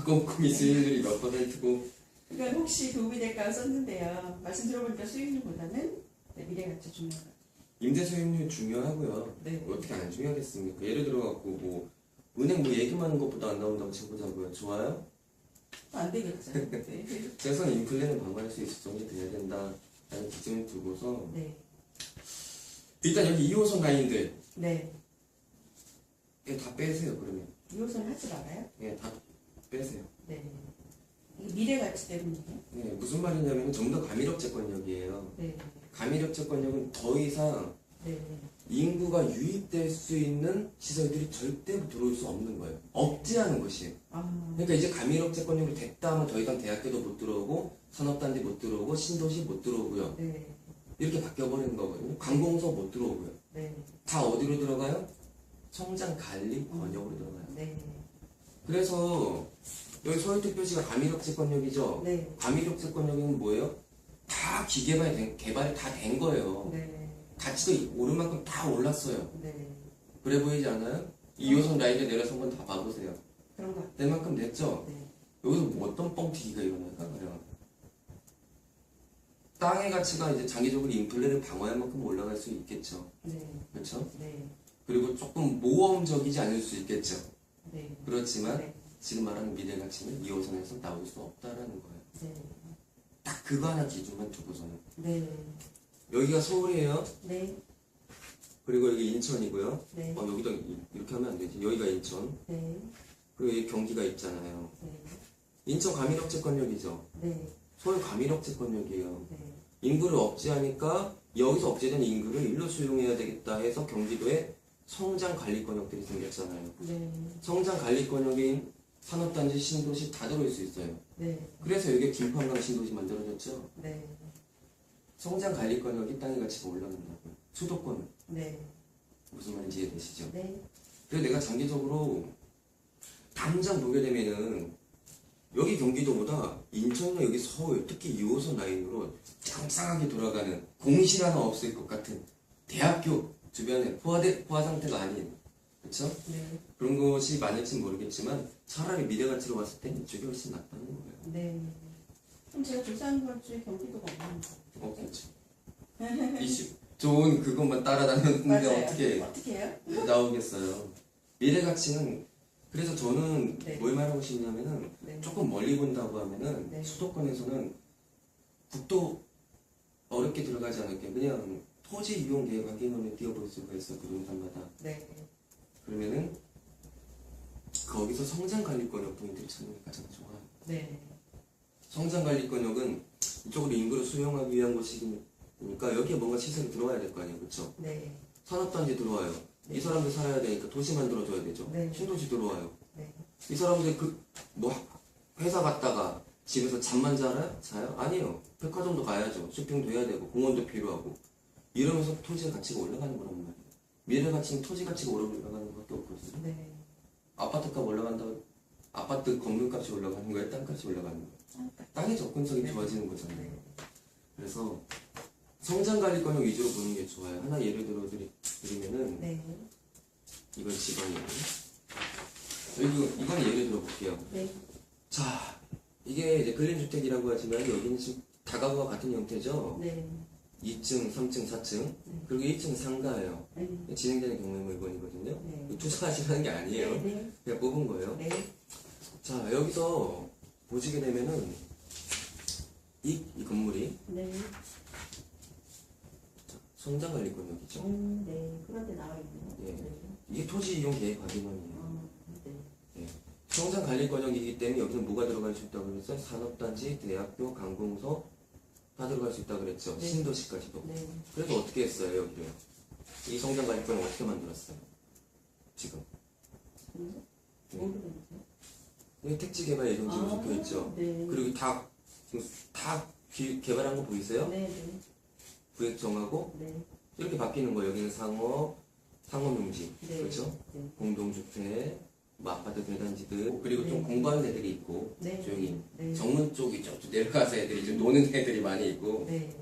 꼼꼼히 수익률이 몇 퍼센트고 그러니까 혹시 도움이 될까 썼는데요. 말씀 들어보니까 수익률보다는 네, 미래가치 중요한 것 같아요. 임대 수익률 중요하고요. 네. 어떻게 안 중요하겠습니까? 예를 들어 갖고 뭐 은행 뭐 얘기만 하는 것보다 안 나온다고 쳐보자고요. 좋아요? 안 되겠죠. 네. 최소한 인플레는 방어할 수 있을 정도 돼야 된다라는 기준을 두고서 네. 일단 여기 2호선 라인들 네. 다 빼세요. 그러면 2호선 하지 말아요? 다 빼세요. 네. 이게 미래가치 때문이에요? 무슨 말이냐면 전부 다 가밀업 채권력이에요. 네. 가밀업 채권력은 더 이상 네. 인구가 유입될 수 있는 시설들이 절대 들어올 수 없는 거예요. 억제하는 것이에요. 아. 그러니까 이제 가밀업 채권력이 됐다 하면 더 이상 대학교도 못 들어오고 산업단지 못 들어오고 신도시 못 들어오고요. 네. 이렇게 바뀌어버리는 거거든요. 관공서 못 들어오고요. 네. 다 어디로 들어가요? 성장 관리 권역으로 들어가요. 네. 그래서 여기 서울특별시가 가밀업 채권력이죠. 네. 가밀업 채권력은 뭐예요? 다 개발이 다 된 거예요. 네. 가치도 오른 만큼 다 올랐어요. 네. 그래 보이지 않아요? 2호선 라인에 내려선 건 다 봐보세요. 그런 것 같아요. 될 만큼 됐죠? 네. 여기서 뭐 어떤 뻥튀기가 일어날까? 그래요. 땅의 가치가 이제 장기적으로 인플레를 방어할 만큼 올라갈 수 있겠죠. 네. 그렇죠? 네. 그리고 조금 모험적이지 않을 수 있겠죠. 네. 그렇지만 네. 지금 말하는 미래 가치는 2호선에서 나올 수 없다라는 거예요. 네. 딱 그거 하나 기준만 두고서는. 네. 여기가 서울이에요. 네. 그리고 여기 인천이고요. 네. 여기도 이렇게 하면 안 되지. 여기가 인천. 네. 그리고 여기 경기가 있잖아요. 네. 인천 가밀업 채권력이죠. 네. 서울 가밀업 채권력이에요. 네. 인구를 억제하니까 여기서 억제된 인구를 일로 수용해야 되겠다 해서 경기도에 성장 관리권역들이 생겼잖아요. 네. 성장 관리권역인 산업단지, 신도시 다 들어올 수 있어요. 네. 그래서 여기 김포한강 신도시 만들어졌죠. 네. 성장 관리권역이 땅의 가치가 올라간다고요. 수도권 네. 무슨 말인지 이해되시죠? 네. 그래서 내가 장기적으로 당장 보게 되면은 여기 경기도보다 인천이나 여기 서울 특히 2호선 라인으로 짱짱하게 돌아가는 공실 하나 없을 것 같은 대학교 주변에 포화 상태가 아닌 그렇죠? 네. 그런 것이 많을지는 모르겠지만 차라리 미래 가치로 봤을 땐 이쪽이 훨씬 낫다는 거예요. 네. 그럼 제가 조사한 것 중에 경기도가 없는 거. 그렇죠. 이슈 좋은 그것만 따라다녔는데 어떻게 어떻게 해요? 나오겠어요. 미래 가치는 그래서 저는 네. 뭘 말하고 싶냐면은 네. 조금 멀리 본다고 하면은 네. 수도권에서는 국도 어렵게 들어가지 않을게 그냥 토지 이용 계획 확인원을 띄워볼 수가 있어 부동산마다. 네. 그러면은 거기서 성장 관리권역 포인트를 찾는 게 가장 좋아요. 네. 성장 관리권역은 이쪽으로 인구를 수용하기 위한 곳이니까 여기에 뭔가 시설이 들어와야 될 거 아니에요, 그렇죠? 네. 산업단지 들어와요. 네. 이 사람들 살아야 되니까 도시 만들어줘야 되죠. 네. 신도시 들어와요. 네. 이 사람들 뭐 회사 갔다가 집에서 잠만 자요? 아니에요. 백화점도 가야죠. 쇼핑도 해야 되고 공원도 필요하고 이러면서 토지의 가치가 올라가는 거란 말이에요. 미래 가치는 토지 가치가 올라가는 것밖에 없거든요. 네. 아파트 값 올라간다고 아파트 건물값이 올라가는 거예요? 땅값이 올라가는 거예요? 땅의 접근성이 네. 좋아지는 거잖아요. 네. 그래서 성장관리권역 위주로 보는 게 좋아요. 하나 예를 들어 드리면은 네. 이건 지방이에요. 이건 예를 들어 볼게요. 네. 자, 이게 이제 근린주택이라고 하지만 여기는 지금 다가구와 같은 형태죠. 네. 2층, 3층, 4층 그리고 1층 상가예요. 네. 진행되는 경매 물건이거든요. 네. 투자하시라는 게 아니에요. 네. 그냥 뽑은 거예요. 네. 자, 여기서 보시게 되면은 이 건물이 네. 성장관리권역이죠. 네. 그런데 나와 있네요. 예. 네. 이게 토지 이용 계획 확인원이에요. 네. 성장관리권역이기 때문에 여기는 뭐가 들어갈 수 있다고 그랬어요? 산업단지, 대학교, 관공서 다 들어갈 수 있다고 그랬죠. 네. 신도시까지도. 네. 그래서 어떻게 했어요, 여기를? 이 성장관리권을 어떻게 만들었어요? 지금. 모르겠어요. 여기 택지개발 예정지로 적혀 있죠. 네. 그리고 다 지금 다 개발한 거 보이세요? 네, 네, 구획 정하고 네, 이렇게 바뀌는 거예요. 여기는 상업용지, 네. 그렇죠? 네. 공동주택, 뭐 아파트 대단지들, 그리고 좀 네. 공부하는 애들이 있고, 네. 조용히. 네. 정문 쪽이 쭉 내려가서 애들이 좀 노는 애들이 많이 있고, 네.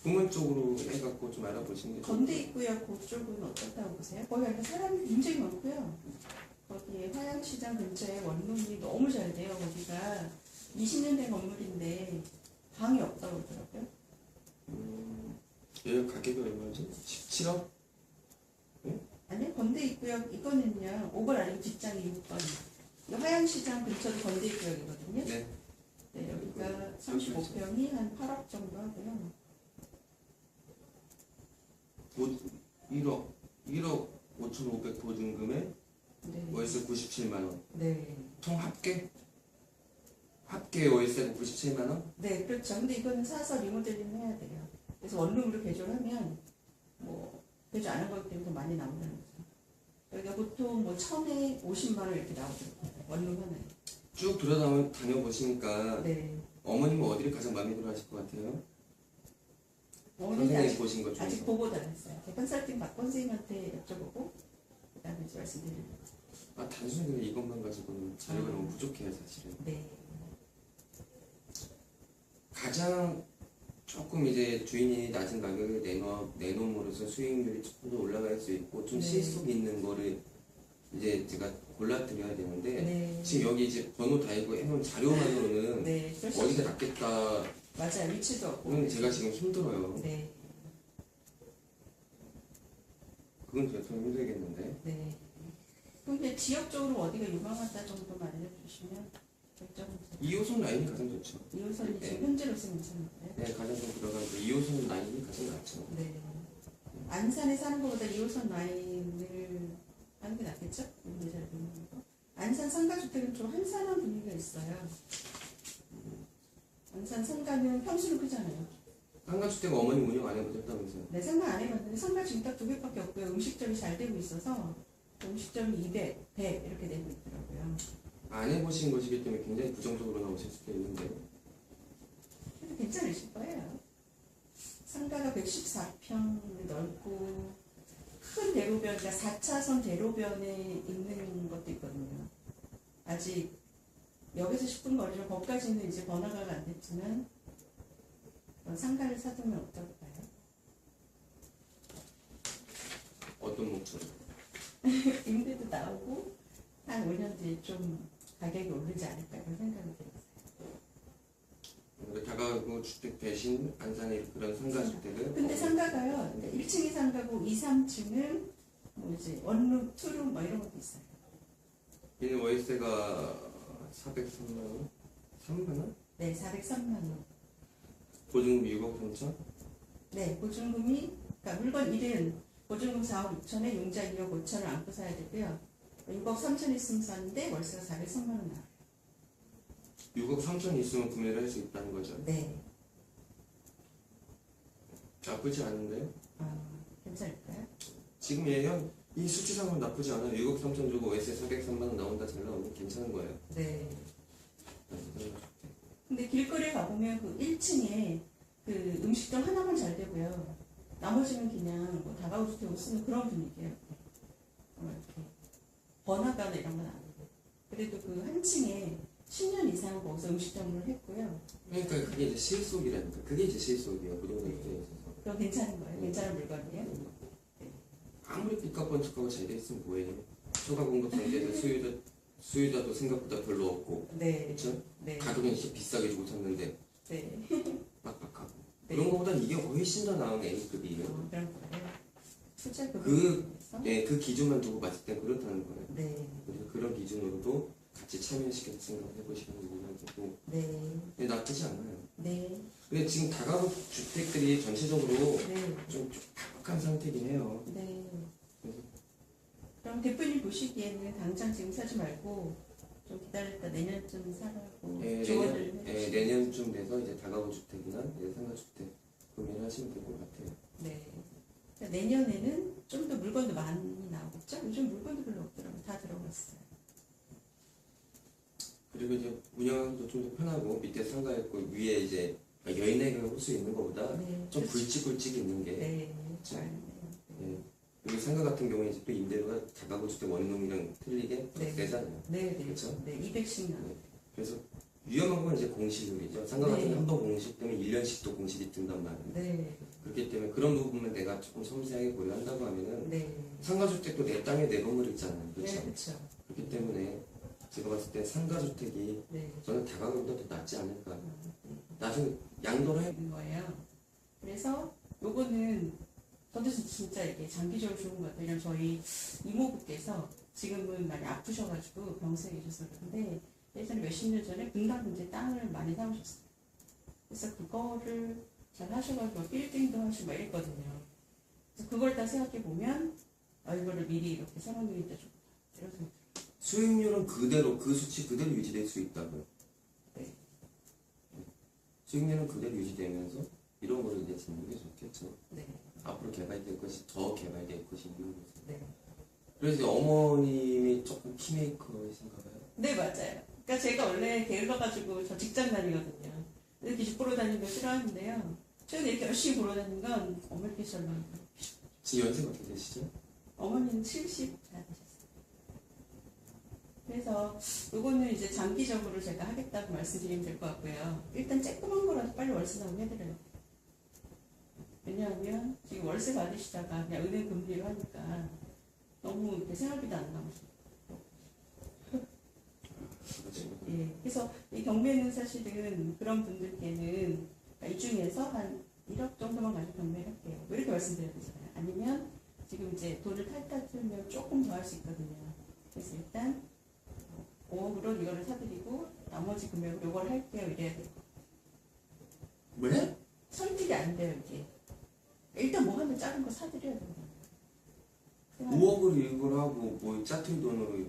후문 쪽으로 해갖고 좀 알아보시는 게 건대 있고요. 그쪽은 어떻다고 보세요? 거기 약간 사람이 굉장히 많고요. 거기 화양시장 근처에 원룸이 너무 잘 돼요. 거기가 20년 된 건물인데 방이 없다고 그러더라고요. 얘 가격이 얼마지? 17억? 아니요, 건대 입구역 이거는요. 5번 아니고 뒷장이 6번. 화양시장 근처도 건대 입구역이거든요. 네. 네, 여기가 35평이 한 8억 정도 하고요. 1억 5,500 보증금에 네. 월세 97만원. 네. 총 합계 월세가 97만원? 네, 그렇죠. 근데 이거는 사서 리모델링 해야 돼요. 그래서 원룸으로 개조하면 뭐 개조 안 한 거기 때문에 더 많이 나온다는 거죠. 여기가 보통 뭐 1,000에 50만 원 이렇게 나오더라고요. 원룸 하나에. 쭉 다녀보시니까 네. 어머님은 어디를 가장 마음에 들어 하실 것 같아요? 어머니 선생님이 아직, 보신 것 아직 중에서. 보고도 안 했어요. 컨설팅 박권 선생님한테 여쭤보고 그다음에 이제 말씀드리려고. 아, 단순히 그냥 이것만 가지고는 자료가 너무 부족해요, 사실은. 네. 가장 조금 이제 주인이 낮은 가격을 내놓음으로써 수익률이 조금 더 올라갈 수 있고 좀 네. 실속 있는 거를 이제 제가 골라드려야 되는데 네. 지금 여기 이제 번호 다 있고 해놓은 자료만으로는 네. 그럴 수 어디가 있어요. 낫겠다는 맞아요. 위치도 없고. 제가 지금 힘들어요. 네. 그건 제가 좀 힘들겠는데. 네. 근데 지역적으로 어디가 유망하다 정도만 알려주시면 결정해서. 2호선 라인이 가장 좋죠. 2호선이 네. 지금 현재로서 괜찮은가요? 네, 가장 좀 들어가고 2호선 라인이 가장 낫죠. 네. 안산에 사는 것보다 2호선 라인을 하는 게 낫겠죠? 이게 잘 보이는 거. 안산 상가주택은 좀 한산한 분위기가 있어요. 안산 상가는 평수는 크잖아요. 상가주택 어머니 운영 안 해보셨다면서요? 네, 상가 안 해봤는데 상가 지금 딱 2개밖에 없고요. 음식점이 잘 되고 있어서 음식점이 200, 100 이렇게 되고 있더라고요. 안 해보신 것이기 때문에 굉장히 부정적으로 나오실 수도 있는데 그래도 괜찮으실 거예요. 상가가 114평 넓고 큰 대로변, 그러니까 4차선 대로변에 있는 것도 있거든요. 아직 여기서 10분 거리로 거기까지는 이제 번화가가 안 됐지만 상가를 사두면 어떨까요? 어떤 목소리? 임대도 나오고 한 5년 뒤에 좀 가격이 오르지 않을까 이런 생각이 들어요. 다가구 주택 대신 안산의 그런 상가주택을 근데 상가가요, 1층이 상가고 2, 3층은 뭐 이제 원룸, 투룸 뭐 이런 것도 있어요. 얘는 월세가 403만 원? 3만 원? 네, 403만 원. 보증금 6억 3천? 네, 보증금이, 그러니까 물건 1은 보증금 4억 6천에 용자 2억 5천을 안고 사야 되고요. 6억 3천 있으면 사는데 월세가 403만 원 나와요. 6억 3천 있으면 구매를 할 수 있다는 거죠. 네. 나쁘지 않은데요? 괜찮을까요? 지금 얘는 이 수치상은 나쁘지 않아요. 6억 3천 주고 월세 403만 원 나온다 잘 나오면 괜찮은 거예요. 네. 근데 길거리에 가보면 그 1층에 그 음식점 하나만 잘 되고요. 나머지는 그냥 뭐 다가구 주택으로 쓰는 그런 분위기예요. 이렇게 번화가나 이런 건 아니고. 그래도 그 한 층에 10년 이상 거기서 음식점을 했고요. 그러니까 그게 이제 실속이라니까. 그게 이제 실속이에요. 부동산 투자에 있어서. 그럼 괜찮은 거예요? 괜찮은 물건이에요? 아무리 빚값 번쩍하고 잘 돼 있으면 뭐예요? 초과 공급 상태에서 수요자도 생각보다 별로 없고, 네. 그렇죠? 네. 가격은 비싸게 주고 샀는데 네. 빡빡하고. 네. 그런 것보단 이게 훨씬 더 나은 A급이에요. 그런 거예요. 투자 네, 그 기준만 두고 봤을 때 그렇다는 거예요. 네. 그래서 그런 기준으로도 같이 참여시켜서 생각해 보시는 부분은 되고, 네. 네, 나쁘지 않아요. 네. 근데 지금 다가구 주택들이 전체적으로 네. 좀 팍팍한 상태긴 해요. 네. 그럼 대표님 보시기에는 당장 지금 사지 말고 좀 기다렸다 내년쯤 사라고 네, 조언을 내년, 해주시면. 내년쯤 돼서 이제 다가구 주택이나 상가주택 구매를 하시면 될 것 같아요. 네. 그러니까 내년에는 좀 더 물건도 많이 나오겠죠? 요즘 물건도 별로 없더라고요. 다 들어갔어요. 그리고 이제 운영하기도 좀 더 편하고 밑에 상가 있고 위에 이제 여인에게 호수 있는 것보다 네. 좀 그렇죠. 굵직굵직 있는 게 네. 그렇죠. 잘. 예. 그리고 상가 같은 경우에 이제 또 임대료가 다가구 주택 원룸이랑 틀리게 더 네. 세잖아요. 네, 네. 그렇죠? 네, 200씩 나. 네. 그래서 위험한 건 이제 공실률이죠. 상가 네. 같은 게 한 번 공실되면 1년씩 또 공실이 든단 말이에요. 네. 그렇기 때문에 그런 부분만 내가 조금 섬세하게 고려한다고 하면은 네. 상가주택도 내 땅에 내 건물 있잖아요. 그렇죠? 네, 그렇죠. 그렇기 때문에 제가 봤을 때 상가주택이 네. 저는 다가구보다 더 낫지 않을까. 네. 나중에 양도를 해. 있는 거예요. 그래서 요거는 저도 진짜 이게 장기적으로 좋은 것 같아요. 왜냐면 저희 이모부께서 지금은 많이 아프셔가지고 병세에 계셔서 그런데 예전에 몇십 년 전에 분당 이제 땅을 많이 사오셨어요. 그래서 그거를 잘 하셔가지고 빌딩도 하시고 막 이랬거든요. 그래서 그걸 다 생각해 보면 이거를 미리 이렇게 사놓는 게 좋다. 이런 생각. 수익률은 그대로 그 수치 그대로 유지될 수 있다고요. 네. 수익률은 그대로 유지되면서 이런 거를 이제 잡는 게 좋겠죠. 네. 앞으로 개발될 것이 더 개발될 것이 있는 거죠. 네. 그래서 이제 어머님이 조금 키메이커이신가 봐요. 네, 맞아요. 그러니까 제가 원래 게을러가지고 저 직장 다니거든요. 이렇게 집 보러 다니는 거 싫어하는데요. 최근에 이렇게 열심히 보러 다니는 건 어머니께서 는 지금 연세가 어떻게 되시죠? 어머니는 70 다 되셨어요. 그래서 요거는 이제 장기적으로 제가 하겠다고 말씀드리면 될 것 같고요. 일단 쬐끄만 거라도 빨리 월세 나오게 해드려요. 왜냐하면 지금 월세 받으시다가 그냥 은행 금리로 하니까 너무 이렇게 생활비도 안 나오죠. 그렇죠. 예, 그래서 이 경매는 사실은 그런 분들께는 그러니까 이 중에서 한 1억 정도만 가지고 경매를 할게요. 왜 이렇게 말씀드려야 되잖아요. 아니면 지금 이제 돈을 탈탈 틀면 조금 더 할 수 있거든요. 그래서 일단 5억으로 이거를 사드리고 나머지 금액으로 이걸 할게요. 이래야 돼요. 왜? 설득이 안 돼요, 이게. 일단 뭐 하면 작은 거 사드려야 된다. 5억을 이걸 하고 뭐 짜투리 돈으로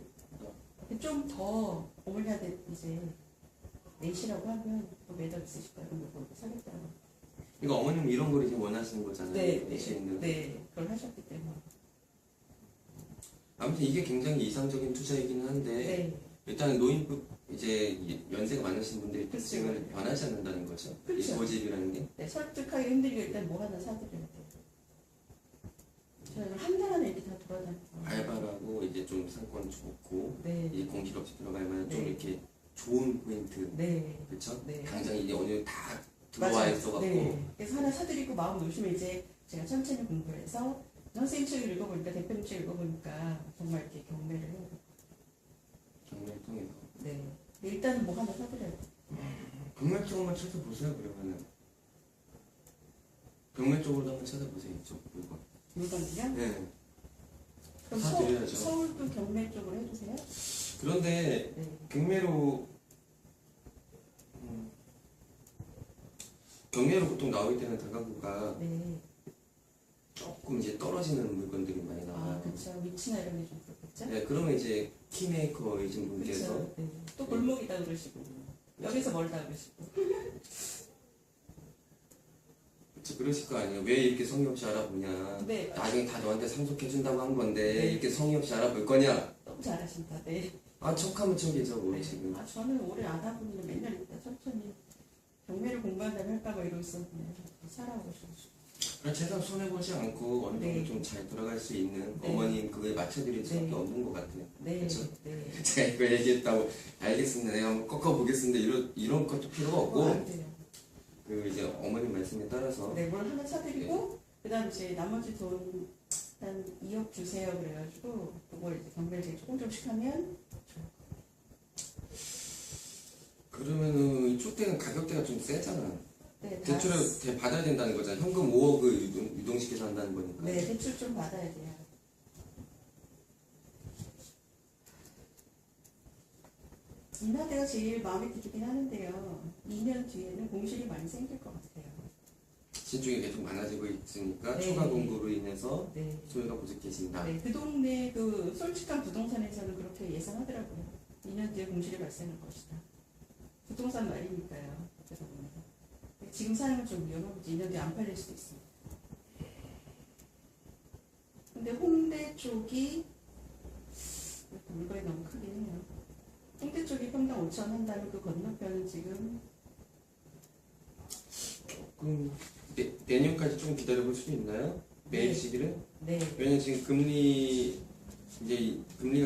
좀 더 어머니한테 이제 내시라고 하면 또 매달 있으실 거예요. 그럼 이거 사겠다고. 그러니까 어머님 이런 걸 이제 원하시는 거잖아요. 있는. 네, 그걸 하셨기 때문에. 아무튼 이게 굉장히 이상적인 투자이기는 한데 네, 일단 노인급 이제 연세가 많으신 분들이 그렇죠. 특징을 변하지 않는다는 거죠. 이 그렇죠. 고집이라는 게. 네, 설득하기 힘들게 일단 뭐 하나 사드려야 돼요. 저는 한 달 안에 이렇게 다 돌아다니고. 알바라고 이제 좀 상권 좋고 네, 이제 공실 없이 들어갈 만한 좀 네. 이렇게 좋은 포인트. 네, 그렇죠? 네. 당장 이제 어느 다 들어와 맞아요. 있어갖고 네. 그래서 하나 사드리고 마음 놓으시면 이제 제가 천천히 공부를 해서 선생님 책을 읽어보니까 대표님 책 읽어보니까 정말 이렇게 경매를 해요. 경매를 통해서. 네. 일단은 뭐 하나 사드려야 돼요. 경매 쪽만 찾아보세요. 그러면은 경매 쪽으로 한번 찾아보세요. 이쪽 물건. 물건이요? 네. 그럼 사드려야죠. 서울도 경매 쪽으로 해주세요? 그런데 네. 경매로 경매로 보통 나올 때는 다가구가 네. 조금 이제 떨어지는 물건들이 많이 나와요. 아, 그렇죠. 위치나 이런 게 좀 그렇겠죠? 네, 그러면 이제 키메이커이신 분께서 그렇죠. 네. 또 골목이다 그러시고 여기서 멀다 그러시고. 그쵸, 그러실 거 아니에요. 왜 이렇게 성의 없이 알아보냐. 네. 나중에 다 너한테 상속해준다고 한 건데 네. 이렇게 성의 없이 알아볼 거냐. 너무 잘하신다. 네. 아 척하면 척이죠 뭐 네. 지금. 아, 저는 오래 안 하고 있는데 맨날 있다 천천히 경매를 공부한다면 할까봐 이러고 있었는데 살아오셔서. 그러니까 재산 손해보지 않고 어느 정도 네. 좀 잘 돌아갈 수 있는 네. 어머님 그거에 맞춰드릴 수밖에 네. 없는 것 같아요. 네. 그쵸? 네. 제가 이거 얘기했다고 알겠습니다. 내가 한번 꺾어보겠습니다. 이런 것도 필요가 없고 안 돼요. 그 이제 어머님 말씀에 따라서 네, 뭘 하나 사드리고 그다음 이제 나머지 돈 한 2억 주세요 그래가지고 그걸 이제 경매를 이제 조금씩 하면 그러면은 이쪽 때는 가격대가 좀 세잖아. 네, 다 대출을 받아야 된다는 거잖아. 현금 5억을 유동시켜서 한다는 거니까. 네, 대출 좀 받아야 돼요. 인하대가 제일 마음에 들긴 하는데요. 2년 뒤에는 공실이 많이 생길 것 같아요. 신중이 계속 많아지고 있으니까 네. 초과 공고로 인해서 네. 소유가 부족해진다. 네, 그 동네 그 솔직한 부동산에서는 그렇게 예상하더라고요. 2년 뒤에 공실이 발생할 것이다. 부동산 말이니까요. 그래서 보면. 지금 사는 건 좀 위험하고 2년 뒤에 안 팔릴 수도 있습니다. 근데 홍대 쪽이 물건이 너무 크긴 해요. 홍대 쪽이 평당 5천 한다면 그 건너편은 지금 그럼 내년까지 좀 기다려볼 수도 있나요? 매일 네. 시기를? 네, 왜냐면 지금 금리가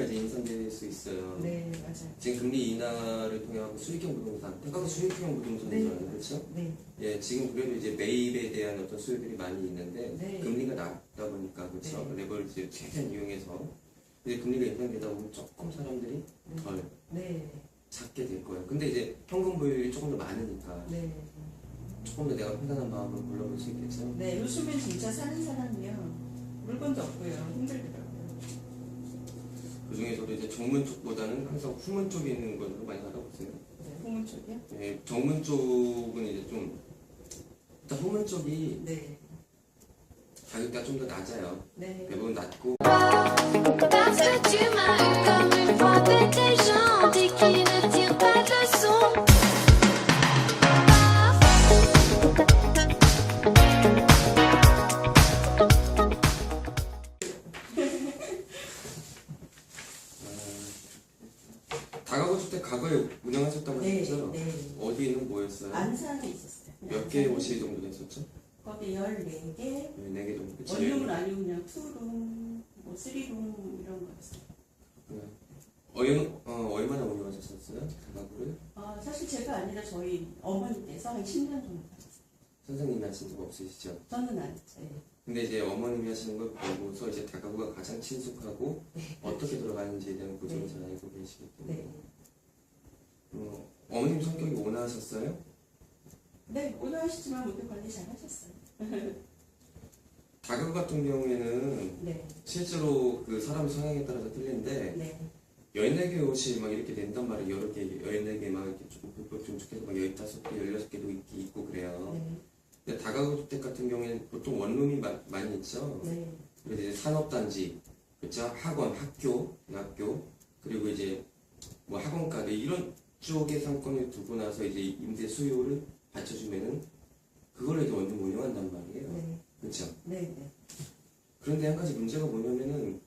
이제 인상될 수 있어요. 네 맞아요. 지금 금리 인하를 통해서 수익형 부동산, 태가가 수익형 부동산이잖아요, 그렇죠? 네, 예, 지금 그래도 이제 매입에 대한 어떤 수요들이 많이 있는데 네. 금리가 낮다 보니까 그렇죠. 네. 레버리지 최대한 이용해서 이제 금리가 인상되다 보면 조금 사람들이 덜 네, 찾게 될 거예요. 근데 이제 현금 보유율이 조금 더 많으니까 네, 조금 더 내가 편안한 마음으로 골라볼 수 있겠죠. 네. 요즘엔 진짜 사는 사람이요 물건도 없고요 힘들더라고요. 그 중에서도 이제 정문 쪽보다는 항상 후문 쪽에 있는 걸로 많이 알아보세요. 네, 후문 쪽이요? 예, 정문 쪽은 이제 좀 일단 후문 쪽이 네, 가격대가 좀 더 낮아요. 네. 대부분 낮고 Parce que tu m'as eu comme une fois t'étais gentil qui ne tire pas de leçon. 다가구 주택 과거에 운영하셨다고 네, 하셨죠? 네. 어디는 뭐였어요? 안산에 있었어요. 몇 개의 옷이 정도 됐었죠? 거기 14개. 4개 정도. 그치? 원룸은 아니고 그냥 투룸, 뭐 쓰리룸 이런 거였어요. 얼마나 운영하셨었어요? 다가구를? 사실 제가 아니라 저희 어머니께서 한 10년 정도 하셨어요. 선생님이 하신 적 없으시죠? 저는 안 했어요. 근데 이제 어머님이 하시는 걸 보고서 이제 다가구가 가장 친숙하고 어떻게 돌아가는지에 대한 구조를 네. 잘 알고 계시기 때문에 네. 어머님 성격이 온화하셨어요? 네, 오늘 하시지만 모두 관리 잘 하셨어요. 다가구 같은 경우에는 네, 실제로 그 사람 성향에 따라서 틀린데 네, 14개 옷이 막 이렇게 된단 말이에요. 여러 개, 14개 막 이렇게 조금 좀 막 15개, 16개도 있고 그래요. 네, 근데 다가구 주택 같은 경우에는 보통 원룸이 많이 있죠. 네, 그래서 이제 산업단지, 그렇죠? 학원, 학교, 대학교, 그리고 이제 뭐 학원가게 이런 쪽의 상권을 두고 나서 이제 임대 수요를 받쳐주면은 그걸로 이제 원룸 운영한단 말이에요. 네, 그렇죠? 네, 네. 그런데 한 가지 문제가 뭐냐면은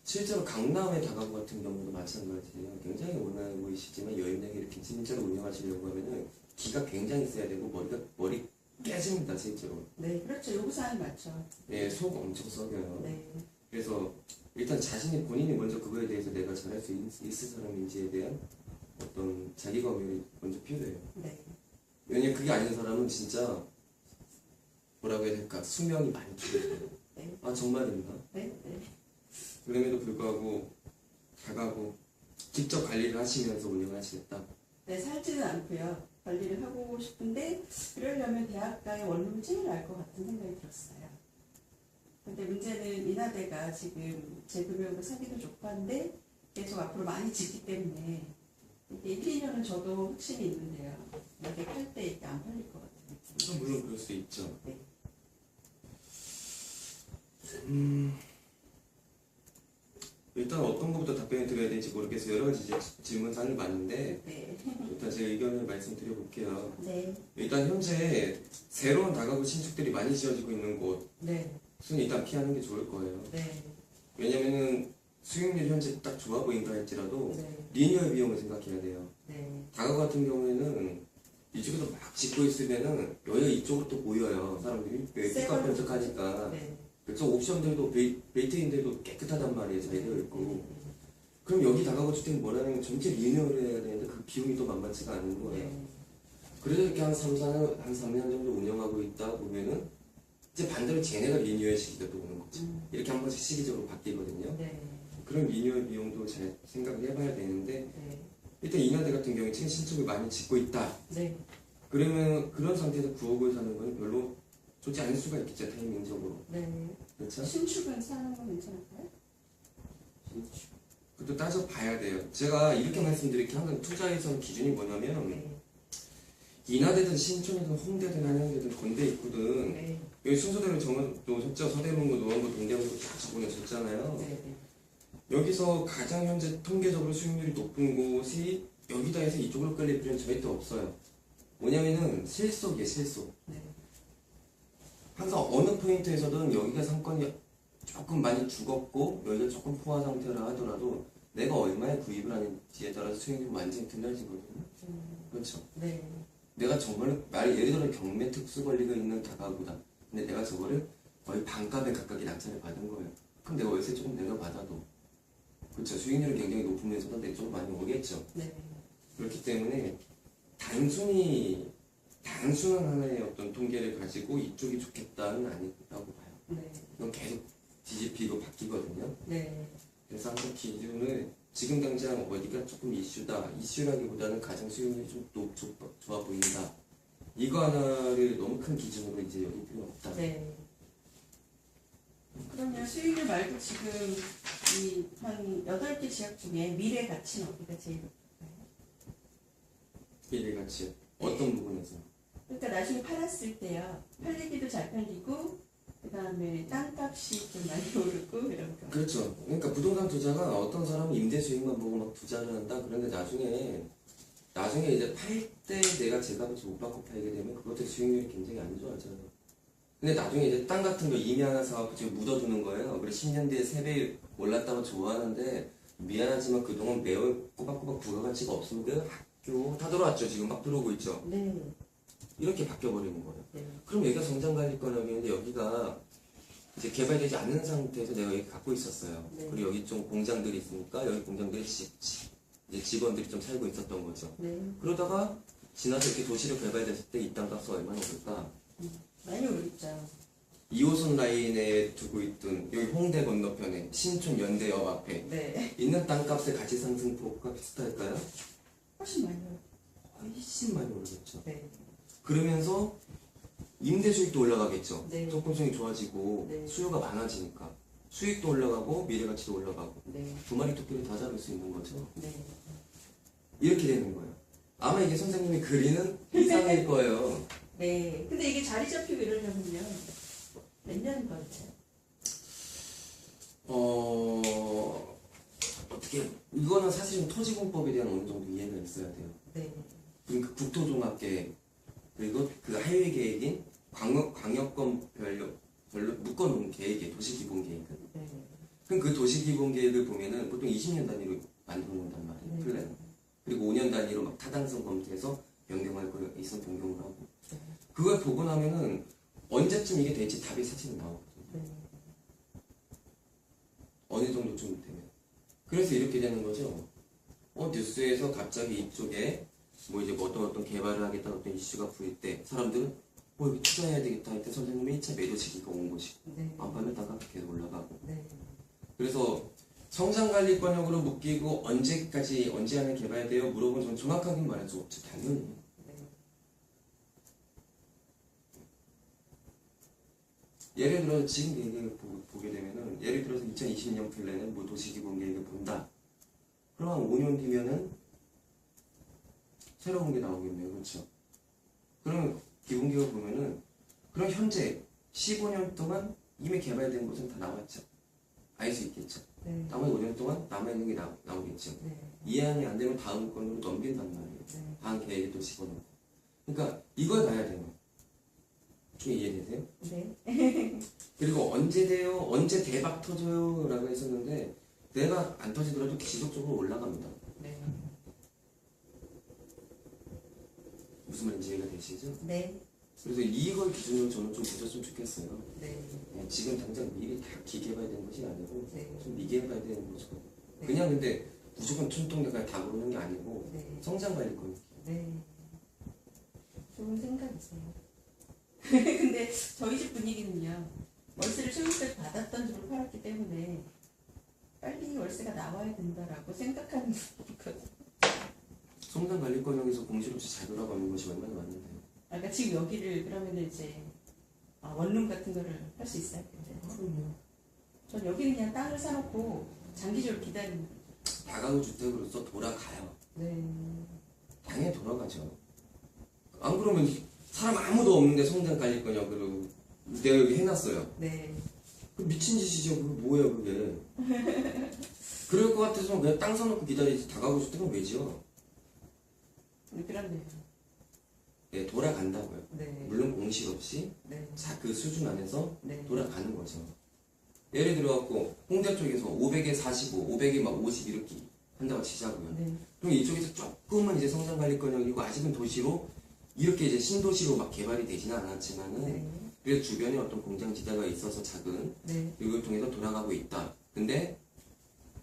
실제로 강남의 다가구 같은 경우도 마찬가지예요. 굉장히 원활해 보이시지만 여인에게 이렇게 진짜로 운영하시려고 하면은 기가 굉장히 세야 되고 머리 깨집니다, 실제로. 네, 그렇죠. 요구사항이 맞죠. 예, 속 엄청 썩여요. 네, 그래서 일단 본인이 먼저 그거에 대해서 내가 잘할 수 있을 사람인지에 대한 어떤 자기검열이 먼저 필요해요. 네, 왜냐면 그게 아닌 사람은 진짜 뭐라고 해야 될까 수명이 많이 줄어요. 네. 아 정말인가? 네, 네. 그럼에도 불구하고 다가구 직접 관리를 하시면서 운영하시겠다. 네, 살지는 않고요. 관리를 하고 싶은데 그러려면 대학가의 원룸을 찍어야 할 것 같은 생각이 들었어요. 근데 문제는 인하대가 지금 제 금액으로 사기도 좋고 한데 계속 앞으로 많이 짓기 때문에 이게 1, 2년은 저도 확신이 있는데요. 이게 팔 때 이게 안 팔릴 것 같아요. 물론 그럴 수 있죠. 네. 일단 어떤 것부터 답변을 드려야 될지 모르겠어요. 여러 가지 질문사항이 많은데 네. 일단 제 의견을 말씀드려 볼게요. 네. 일단 현재 새로운 다가구 신축들이 많이 지어지고 있는 곳은 네. 일단 피하는 게 좋을 거예요. 네. 왜냐면은 수익률이 현재 딱 좋아 보인다 할지라도 네. 리니어 비용을 생각해야 돼요. 네. 다가구 같은 경우에는 이쪽에서 막 짓고 있으면은 여기가 이쪽으로 또 보여요. 사람들이 삐까뻔쩍하니까. 네. 그래서 옵션들도 베이트인들도 깨끗하단 말이에요. 잘 되어 있고. 그럼 여기 다가구 주택은 뭐라는 전체 리니어를 해야 되는데 그 비용이 또 만만치가 않은 거예요. 네. 그래서 이렇게 한 3년 정도 운영하고 있다 보면은 이제 반대로 쟤네가 리니어의 시기가 또 오는 거죠. 이렇게 한 번씩 시기적으로 바뀌거든요. 네. 그런 리니어 비용도 잘 생각을 해봐야 되는데 네. 일단 인하대 같은 경우에 지금 신축을 많이 짓고 있다. 네. 그러면 그런 상태에서 구억을 사는 건 별로 좋지 않을 수가 있겠죠. 타이밍적으로. 네. 그렇죠? 신축은 사는 건 괜찮을까요? 그것도 따져봐야 돼요. 제가 이렇게 말씀드릴게요. 항상 투자에서는 기준이 뭐냐면 네. 인하대든 신촌이든 홍대든 한양대든 건대 입구든 네. 여기 순서대로 정해놓으셨죠. 서대문구, 노원구, 동대문구 쫙 적어놓으셨잖아요. 네. 네. 여기서 가장 현재 통계적으로 수익률이 높은 곳이 여기다 해서 이쪽으로 끌릴 필요는 절대 없어요. 뭐냐면은 실속이에요, 실속. 네. 항상 어느 포인트에서든 여기가 상권이 조금 많이 죽었고 여기가 조금 포화 상태라 하더라도 내가 얼마에 구입을 하는지에 따라서 수익률이 완전히 달라지거든요. 그렇죠. 네. 내가 정말 예를 들어 경매 특수 권리가 있는 다가구다. 근데 내가 저거를 거의 반값에 가깝게 낙찰을 받은 거예요. 그럼 내가 월세 조금 내려받아도 그렇죠. 수익률이 굉장히 높으면서도 내 쪽 많이 오겠죠. 네. 그렇기 때문에 단순한 하나의 어떤 통계를 가지고 이쪽이 좋겠다는 아니라고 봐요. 네. 이건 계속 뒤집히고 바뀌거든요. 네. 그래서 항상 기준을 지금 당장 어디가 조금 이슈라기보다는 가장 수익률이 좀 좋아 보인다. 이거 하나를 너무 큰 기준으로 이제 여기 필요 없다. 네. 그러면 수익률 말고 지금 이 한 8개 지역 중에 미래 가치는 어디가 제일 높을까요? 미래가치 어떤 부분에서? 그러니까 나중에 팔았을 때요. 팔리기도 잘 팔리고 그 다음에 땅값이 좀 많이 오르고 이런 거. 그렇죠. 그러니까 부동산 투자가 어떤 사람은 임대 수익만 보고 막 투자를 한다. 그런데 나중에 이제 팔 때 내가 제값을 못 받고 팔게 되면 그것도 수익률이 굉장히 안 좋아져요. 근데 나중에 이제 땅 같은 거 임야 하나 사갖고 지금 묻어두는 거예요. 그래 10년 뒤에 3배 올랐다고 좋아하는데 미안하지만 그동안 매월 꼬박꼬박 부가가치가 없으면 그 학교 다 들어왔죠. 지금 막 들어오고 있죠. 네. 이렇게 바뀌어버리는 거예요. 네. 그럼 여기가 성장관리권역이었는데 여기가 이제 개발되지 않는 상태에서 내가 여기 갖고 있었어요. 네. 그리고 여기 좀 공장들이 있으니까 여기 공장들이 이제 직원들이 좀 살고 있었던 거죠. 네. 그러다가 지나서 이렇게 도시로 개발됐을 때 이 땅값이 얼마나 오를까? 많이 오르죠. 2호선 라인에 두고 있던 여기 홍대 건너편에 신촌 연대역 앞에 네. 있는 땅값의 가치 상승폭과 비슷할까요? 훨씬 많이 오르죠. 훨씬 많이 오르겠죠. 네. 그러면서 임대 수익도 올라가겠죠. 네. 접근성이 좋아지고 네. 수요가 많아지니까 수익도 올라가고 미래 가치도 올라가고 네. 두 마리 토끼를 다 잡을 수 있는 거죠. 네. 이렇게 되는 거예요. 아마 이게 선생님이 그리는 이상일 거예요. 네. 근데 이게 자리 잡히고 이러려면요. 몇 년 걸려요? 어떻게 이거는 사실은 토지공법에 대한 어느 정도 이해가 있어야 돼요. 네. 그러니까 국토종합계획 그리고 그 하위 계획인 광역권 별로 묶어놓은 계획이 도시기본계획은. 네. 그럼 그 도시기본계획을 보면은 보통 20년 단위로 만들어 놓는단 말이에요. 네. 플랜. 그리고 5년 단위로 막 타당성 검토해서 변경할 거 있으면 변경을 하고. 네. 그걸 보고 나면은 언제쯤 이게 될지 답이 사실은 나오거든요. 네. 어느 정도쯤 되면. 그래서 이렇게 되는 거죠. 뉴스에서 갑자기 이쪽에 뭐 이제 뭐 어떤 개발을 하겠다 어떤 이슈가 부일 때 사람들은 여기 투자해야 되겠다 할 때 선생님의 1차 매도 시기가 온 것이고 네. 안 팔면 다가 계속 올라가고. 네. 그래서 성장관리권역으로 묶이고 언제 안에 개발돼요? 물어보면 저는 정확하게 말할 수 없죠. 당연히. 네. 예를 들어 지금 계획을 보게 되면은 예를 들어서 2020년 플랜은 뭐 도시기본계획을 본다. 그럼 한 5년 뒤면은 새로운 게 나오겠네요. 그렇죠? 그러면 기본계획을 보면은 그럼 현재 15년 동안 이미 개발된 곳은 다 나왔죠. 알 수 있겠죠. 네. 나머지 5년 동안 남아있는 게 나오겠죠. 네. 이해안이 안 되면 다음 건으로 넘긴단 말이에요. 네. 다음 계획에 또 집어넣고. 그러니까 이걸 봐야 돼요. 좀 이해되세요? 네. 그리고 언제 돼요? 언제 대박 터져요? 라고 했었는데 대박 안 터지더라도 지속적으로 올라갑니다. 네. 무슨 말인지 이해가 되시죠? 네. 그래서 이걸 기준으로 저는 좀 보셨으면 좋겠어요. 네. 지금 당장 미리 다 기개발된 것이 아니고 네. 좀 미개발된 거죠. 네. 그냥 근데 무조건 춘통대가 다 그러는 게 아니고 네. 성장관리권. 네. 좋은 생각이세요. 근데 저희 집 분위기는요. 월세를 최고까지 받았던 집을 팔았기 때문에 빨리 월세가 나와야 된다라고 생각하는 분이거든요. 성장관리권역에서 공실 없이 잘 돌아가는 것이 얼마나 많은데요. 그러니까 지금 여기를 그러면 이제 원룸 같은 거를 할 수 있어야 텐데. 그럼요. 전 여기는 그냥 땅을 사놓고 장기적으로 기다리는 거예요. 다가구 주택으로서 돌아가요. 네. 당연히 돌아가죠. 안 그러면 사람 아무도 없는데 성장관리권역으로 내가 여기 해놨어요. 네. 그 미친 짓이죠. 그게 뭐예요, 그게. 그럴 것 같아서 그냥 땅 사놓고 기다리지. 다가구 주택은 왜죠? 그렇네요. 네, 돌아간다고요. 네. 물론 공실 없이 네. 그 수준 안에서 네. 돌아가는 거죠. 예를 들어갖고 홍대 쪽에서 500에 45, 500에 막 50 이렇게 한다고 치자고요. 네. 그럼 이쪽에서 조금은 이제 성장 관리 권역이고 아직은 도시로 이렇게 이제 신도시로 막 개발이 되지는 않았지만은 네. 그래서 주변에 어떤 공장지대가 있어서 작은 네. 이걸 통해서 돌아가고 있다. 근데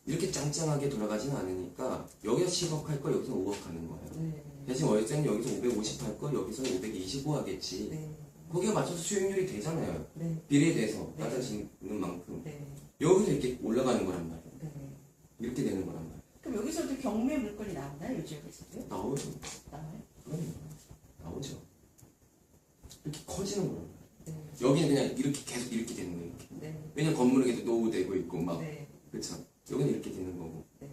이렇게 짱짱하게 돌아가지는 않으니까 여기서 10억 할 거 여기서 5억 하는 거예요. 네. 대신 월세는 여기서 550 할 거 여기서 525 하겠지. 네. 거기에 맞춰서 수익률이 되잖아요. 네. 비례돼서 네. 받아지는 만큼 네. 여기서 이렇게 올라가는 거란 말이에요. 네. 이렇게 되는 거란 말이에요. 그럼 여기서도 경매 물건이 나오나요? 이 지역에서도요? 나오죠. 나와요? 그럼요. 나오죠. 이렇게 커지는 거란 말이에요. 네. 여기는 그냥 이렇게 계속 이렇게 되는 거예요. 이렇게. 네. 왜냐면 건물은 계속 노후되고 있고 막 네. 그쵸. 여기는 이렇게 되는 거고. 네.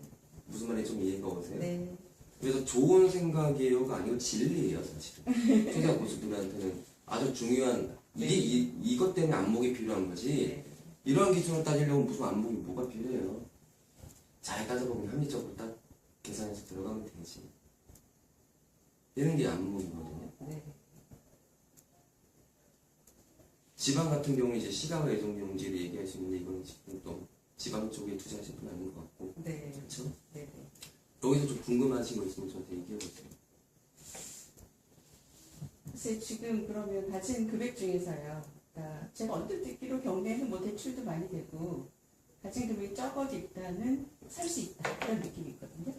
무슨 말인지 좀 이해가 오세요? 네. 그래서 좋은 생각이에요가 아니고 진리예요, 사실은. 초대 고수들한테는 아주 중요한 이게 이것 때문에 안목이 필요한 거지. 네. 이런 기준으로 따지려면 무슨 안목이 뭐가 필요해요? 잘 따져보면 합리적으로 딱 계산해서 들어가면 되지. 이런 게 안목이거든요. 네. 지방 같은 경우에 이제 시가와 예정 용지를 얘기할 수 있는데 이거는 지금 또 지방 쪽에 투자하실 분 아닌 것 같고. 네. 그렇죠? 네. 여기서 좀 궁금하신 거 있으면 저한테 얘기해보세요. 글쎄 지금 그러면 가진 금액 중에서요. 그러니까 제가 언뜻 듣기로 경매는 뭐 대출도 많이 되고 가진 금액이 적어도 일단은 살 수 있다 그런 느낌이 있거든요.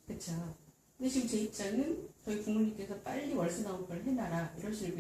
그렇죠. 근데 지금 제 입장은 저희 부모님께서 빨리 월세 나올 걸 해놔라 이러시고